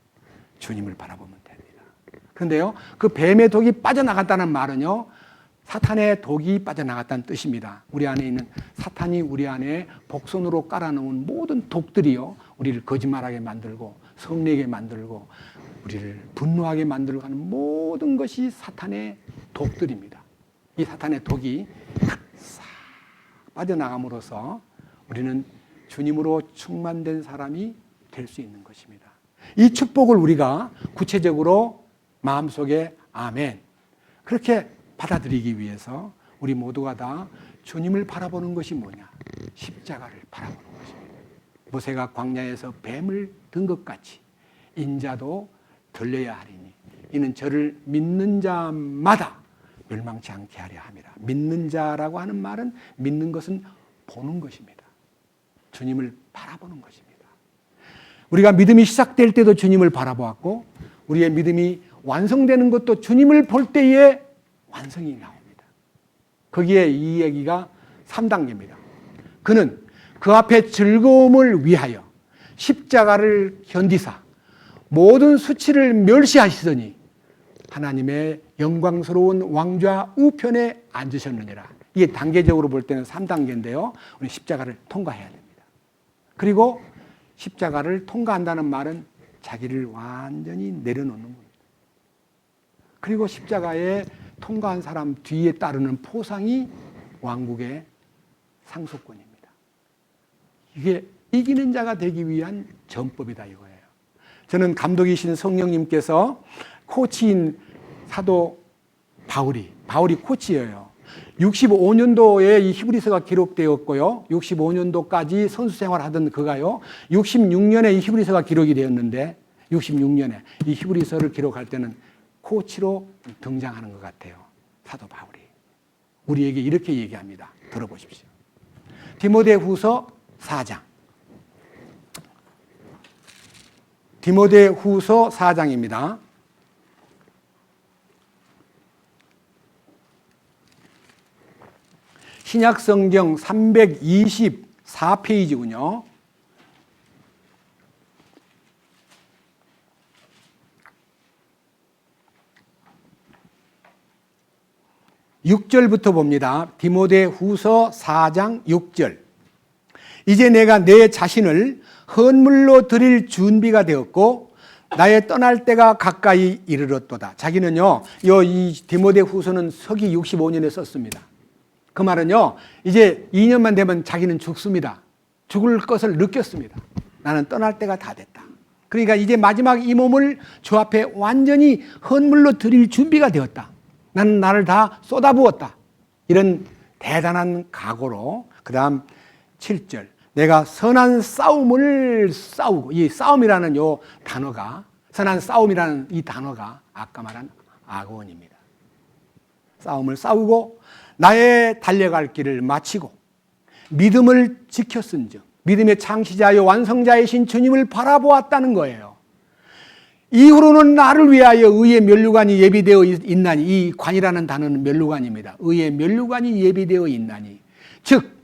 Speaker 1: 주님을 바라보면 됩니다. 그런데요, 그 뱀의 독이 빠져나갔다는 말은요, 사탄의 독이 빠져나갔다는 뜻입니다. 우리 안에 있는 사탄이 우리 안에 복선으로 깔아놓은 모든 독들이요, 우리를 거짓말하게 만들고 성내게 만들고 우리를 분노하게 만들고 하는 모든 것이 사탄의 독들입니다. 이 사탄의 독이 싹 빠져나감으로써 우리는 주님으로 충만된 사람이 될 수 있는 것입니다. 이 축복을 우리가 구체적으로 마음속에 아멘 그렇게 받아들이기 위해서 우리 모두가 다 주님을 바라보는 것이 뭐냐? 십자가를 바라보는 것입니다. 모세가 광야에서 뱀을 든 것 같이 인자도 들려야 하리니 이는 저를 믿는 자마다 멸망치 않게 하려 함이라. 믿는 자라고 하는 말은 믿는 것은 보는 것입니다. 주님을 바라보는 것입니다. 우리가 믿음이 시작될 때도 주님을 바라보았고 우리의 믿음이 완성되는 것도 주님을 볼 때에 완성이 나옵니다. 거기에 이 얘기가 3단계입니다. 그는 그 앞에 즐거움을 위하여 십자가를 견디사 모든 수치를 멸시하시더니 하나님의 영광스러운 왕좌 우편에 앉으셨느니라. 이게 단계적으로 볼 때는 3단계인데요. 우리 십자가를 통과해야 됩니다. 그리고 십자가를 통과한다는 말은 자기를 완전히 내려놓는 겁니다. 그리고 십자가에 통과한 사람 뒤에 따르는 포상이 왕국의 상속권입니다. 이게 이기는 자가 되기 위한 전법이다 이거예요. 저는 감독이신 성령님께서 코치인 사도 바울이 코치예요. 65년도에 이 히브리서가 기록되었고요. 65년도까지 선수 생활하던 그가요. 66년에 이 히브리서가 기록이 되었는데 66년에 이 히브리서를 기록할 때는 코치로 등장하는 것 같아요. 사도 바울이. 우리에게 이렇게 얘기합니다. 들어보십시오. 디모데후서 4장. 디모데후서 4장입니다. 신약성경 324페이지군요. (6절부터) 봅니다. 디모데후서 4장 6절. 이제 내가 내 자신을 헌물로 드릴 준비가 되었고 나의 떠날 때가 가까이 이르렀도다. 자기는요, 이 디모데후서는 서기 65년에 썼습니다. 그 말은요, 이제 2년만 되면 자기는 죽습니다. 죽을 것을 느꼈습니다. 나는 떠날 때가 다 됐다. 그러니까 이제 마지막 이 몸을 주 앞에 완전히 헌물로 드릴 준비가 되었다. 나는 나를 다 쏟아부었다. 이런 대단한 각오로. 그 다음 7절. 내가 선한 싸움을 싸우고, 이 싸움이라는 요 단어가, 선한 싸움이라는 이 단어가 아까 말한 아곤입니다. 싸움을 싸우고 나의 달려갈 길을 마치고 믿음을 지켰은즉 믿음의 창시자여 완성자이신 주님을 바라보았다는 거예요. 이후로는 나를 위하여 의의 면류관이 예비되어 있나니, 이 관이라는 단어는 면류관입니다. 의의 면류관이 예비되어 있나니, 즉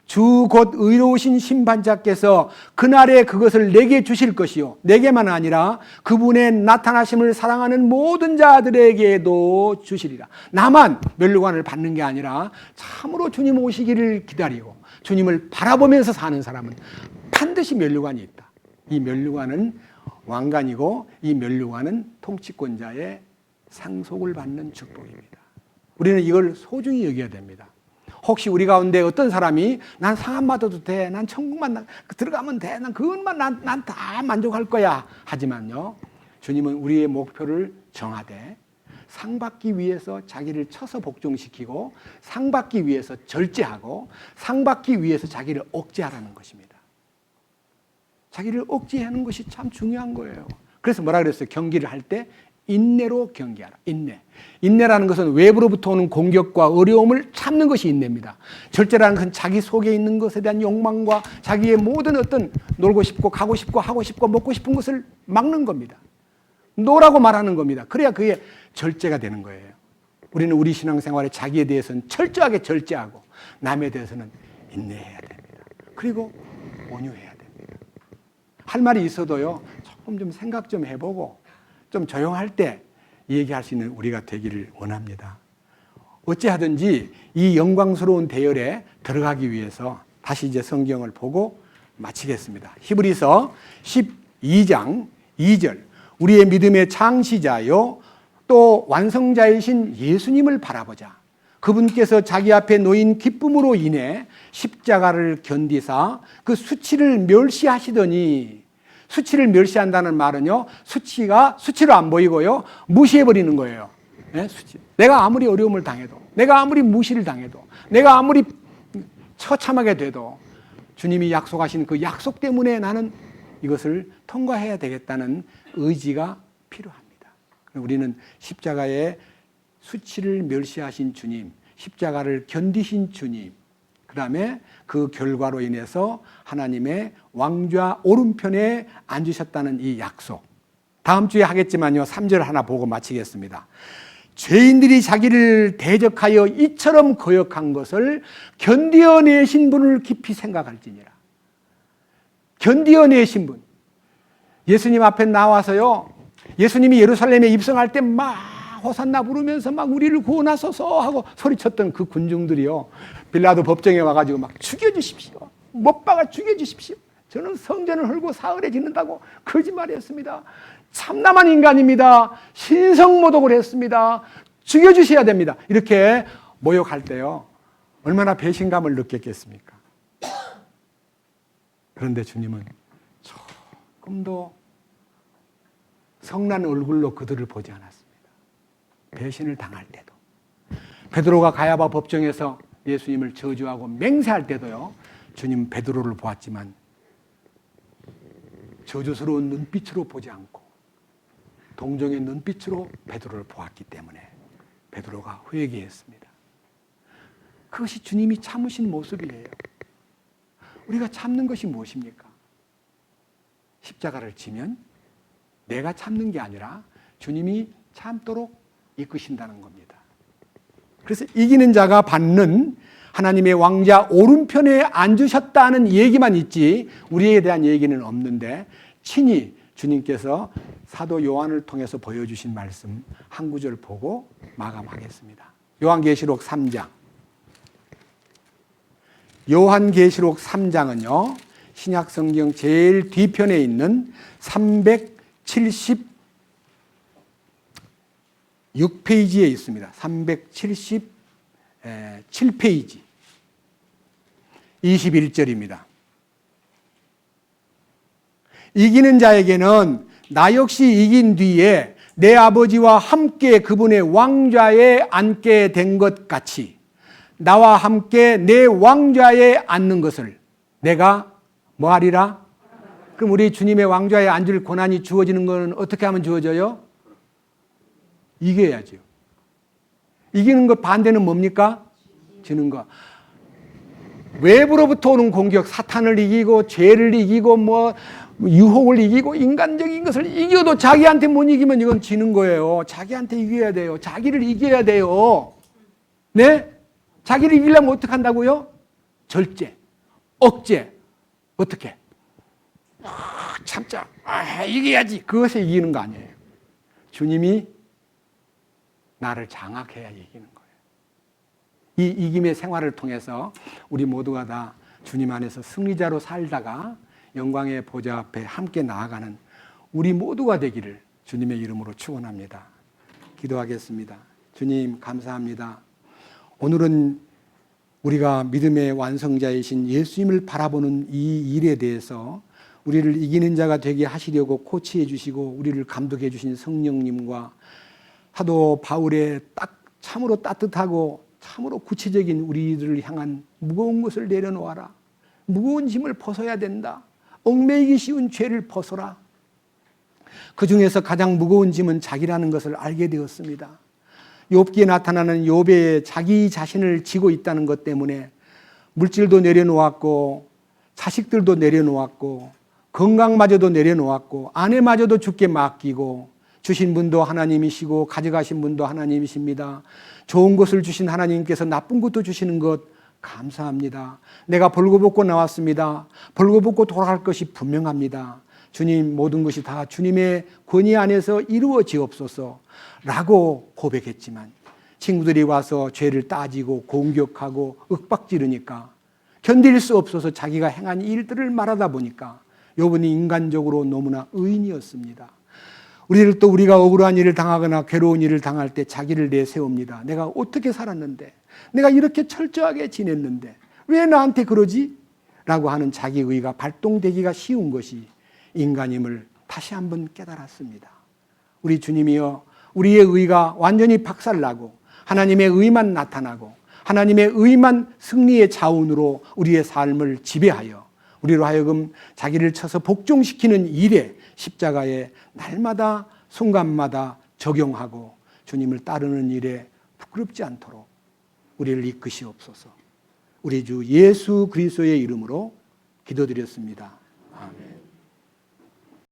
Speaker 1: 주 곧 의로우신 심판자께서 그날에 그것을 내게 주실 것이요 내게만 아니라 그분의 나타나심을 사랑하는 모든 자들에게도 주시리라. 나만 면류관을 받는 게 아니라 참으로 주님 오시기를 기다리고 주님을 바라보면서 사는 사람은 반드시 면류관이 있다. 이 면류관은 왕관이고 이 면류관은 통치권자의 상속을 받는 축복입니다. 우리는 이걸 소중히 여겨야 됩니다. 혹시 우리 가운데 어떤 사람이 난 상 안 받아도 돼, 난 천국만 들어가면 돼, 난 그것만 난 다 만족할 거야 하지만요, 주님은 우리의 목표를 정하되 상 받기 위해서 자기를 쳐서 복종시키고 상 받기 위해서 절제하고 상 받기 위해서 자기를 억제하라는 것입니다. 자기를 억제하는 것이 참 중요한 거예요. 그래서 뭐라 그랬어요? 경기를 할 때 인내로 경기하라. 인내. 인내라는 것은 외부로부터 오는 공격과 어려움을 참는 것이 인내입니다. 절제라는 것은 자기 속에 있는 것에 대한 욕망과 자기의 모든 어떤 놀고 싶고 가고 싶고 하고 싶고 먹고 싶은 것을 막는 겁니다. 노라고 말하는 겁니다. 그래야 그게 절제가 되는 거예요. 우리는 우리 신앙생활에 자기에 대해서는 철저하게 절제하고 남에 대해서는 인내해야 됩니다. 그리고 온유해야 됩니다. 할 말이 있어도요, 조금 좀 생각 좀 해보고 좀 조용할 때 얘기할 수 있는 우리가 되기를 원합니다. 어찌하든지 이 영광스러운 대열에 들어가기 위해서 다시 이제 성경을 보고 마치겠습니다. 히브리서 12장 2절. 우리의 믿음의 창시자요 또 완성자이신 예수님을 바라보자. 그분께서 자기 앞에 놓인 기쁨으로 인해 십자가를 견디사 그 수치를 멸시하시더니, 수치를 멸시한다는 말은요, 수치로 안 보이고요, 무시해버리는 거예요. 네? 수치. 내가 아무리 어려움을 당해도, 내가 아무리 무시를 당해도, 내가 아무리 처참하게 돼도 주님이 약속하신 그 약속 때문에 나는 이것을 통과해야 되겠다는 의지가 필요합니다. 우리는 십자가의 수치를 멸시하신 주님, 십자가를 견디신 주님, 그 다음에 그 결과로 인해서 하나님의 왕좌 오른편에 앉으셨다는 이 약속. 다음 주에 하겠지만요, 3절 하나 보고 마치겠습니다. 죄인들이 자기를 대적하여 이처럼 거역한 것을 견디어내신 분을 깊이 생각할지니라. 견디어내신 분. 예수님 앞에 나와서요, 예수님이 예루살렘에 입성할 때 막 호산나 부르면서 막 우리를 구원하소서 하고 소리쳤던 그 군중들이요, 빌라도 법정에 와가지고 막 죽여주십시오, 못 박아 죽여주십시오, 저는 성전을 헐고 사흘에 짓는다고 거짓말했습니다, 참남한 인간입니다, 신성모독을 했습니다, 죽여주셔야 됩니다, 이렇게 모욕할 때요 얼마나 배신감을 느꼈겠습니까? 그런데 주님은 조금도 성난 얼굴로 그들을 보지 않았습니다. 배신을 당할 때도, 베드로가 가야바 법정에서 예수님을 저주하고 맹세할 때도요, 주님 베드로를 보았지만 저주스러운 눈빛으로 보지 않고 동정의 눈빛으로 베드로를 보았기 때문에 베드로가 회개했습니다. 그것이 주님이 참으신 모습이에요. 우리가 참는 것이 무엇입니까? 십자가를 지면 내가 참는 게 아니라 주님이 참도록 이끄신다는 겁니다. 그래서 이기는 자가 받는 하나님의 왕자 오른편에 앉으셨다는 얘기만 있지 우리에 대한 얘기는 없는데, 친히 주님께서 사도 요한을 통해서 보여주신 말씀 한 구절 보고 마감하겠습니다. 요한계시록 3장. 요한계시록 3장은요, 신약성경 제일 뒤편에 있는 376페이지에 있습니다. 377페이지 21절입니다. 이기는 자에게는 나 역시 이긴 뒤에 내 아버지와 함께 그분의 왕좌에 앉게 된 것 같이 나와 함께 내 왕좌에 앉는 것을 내가 뭐하리라? 그럼 우리 주님의 왕좌에 앉을 권한이 주어지는 것은 어떻게 하면 주어져요? 이겨야죠. 이기는 것 반대는 뭡니까? 지는 것. 외부로부터 오는 공격, 사탄을 이기고 죄를 이기고 뭐 유혹을 이기고 인간적인 것을 이겨도 자기한테 못 이기면 이건 지는 거예요. 자기한테 이겨야 돼요. 자기를 이겨야 돼요. 네? 자기를 이기려면 어떻게 한다고요? 절제, 억제. 어떻게? 참자. 이겨야지. 그것에 이기는 거 아니에요. 주님이 나를 장악해야 이기는 거예요. 이 이김의 생활을 통해서 우리 모두가 다 주님 안에서 승리자로 살다가 영광의 보좌 앞에 함께 나아가는 우리 모두가 되기를 주님의 이름으로 축원합니다. 기도하겠습니다. 주님 감사합니다. 오늘은 우리가 믿음의 완성자이신 예수님을 바라보는 이 일에 대해서 우리를 이기는 자가 되게 하시려고 코치해 주시고 우리를 감독해 주신 성령님과 사도 바울의 참으로 따뜻하고 참으로 구체적인 우리들을 향한 무거운 것을 내려놓아라. 무거운 짐을 벗어야 된다. 얽매이기 쉬운 죄를 벗어라. 그 중에서 가장 무거운 짐은 자기라는 것을 알게 되었습니다. 욥기에 나타나는 욥의 자기 자신을 지고 있다는 것 때문에 물질도 내려놓았고 자식들도 내려놓았고 건강마저도 내려놓았고 아내마저도 주께 맡기고 주신 분도 하나님이시고 가져가신 분도 하나님이십니다. 좋은 것을 주신 하나님께서 나쁜 것도 주시는 것 감사합니다. 내가 벌거벗고 나왔습니다. 벌거벗고 돌아갈 것이 분명합니다. 주님, 모든 것이 다 주님의 권위 안에서 이루어지옵소서 라고 고백했지만 친구들이 와서 죄를 따지고 공격하고 윽박지르니까 견딜 수 없어서 자기가 행한 일들을 말하다 보니까 욥은 인간적으로 너무나 의인이었습니다. 우리를 우리가 억울한 일을 당하거나 괴로운 일을 당할 때 자기를 내세웁니다. 내가 어떻게 살았는데, 내가 이렇게 철저하게 지냈는데 왜 나한테 그러지? 라고 하는 자기의가 발동되기가 쉬운 것이 인간임을 다시 한번 깨달았습니다. 우리 주님이여, 우리의 의가 완전히 박살나고 하나님의 의만 나타나고 하나님의 의만 승리의 자원으로 우리의 삶을 지배하여 우리로 하여금 자기를 쳐서 복종시키는 일에 십자가에 날마다 순간마다 적용하고 주님을 따르는 일에 부끄럽지 않도록 우리를 이끄시옵소서. 우리 주 예수 그리스도의 이름으로 기도드렸습니다.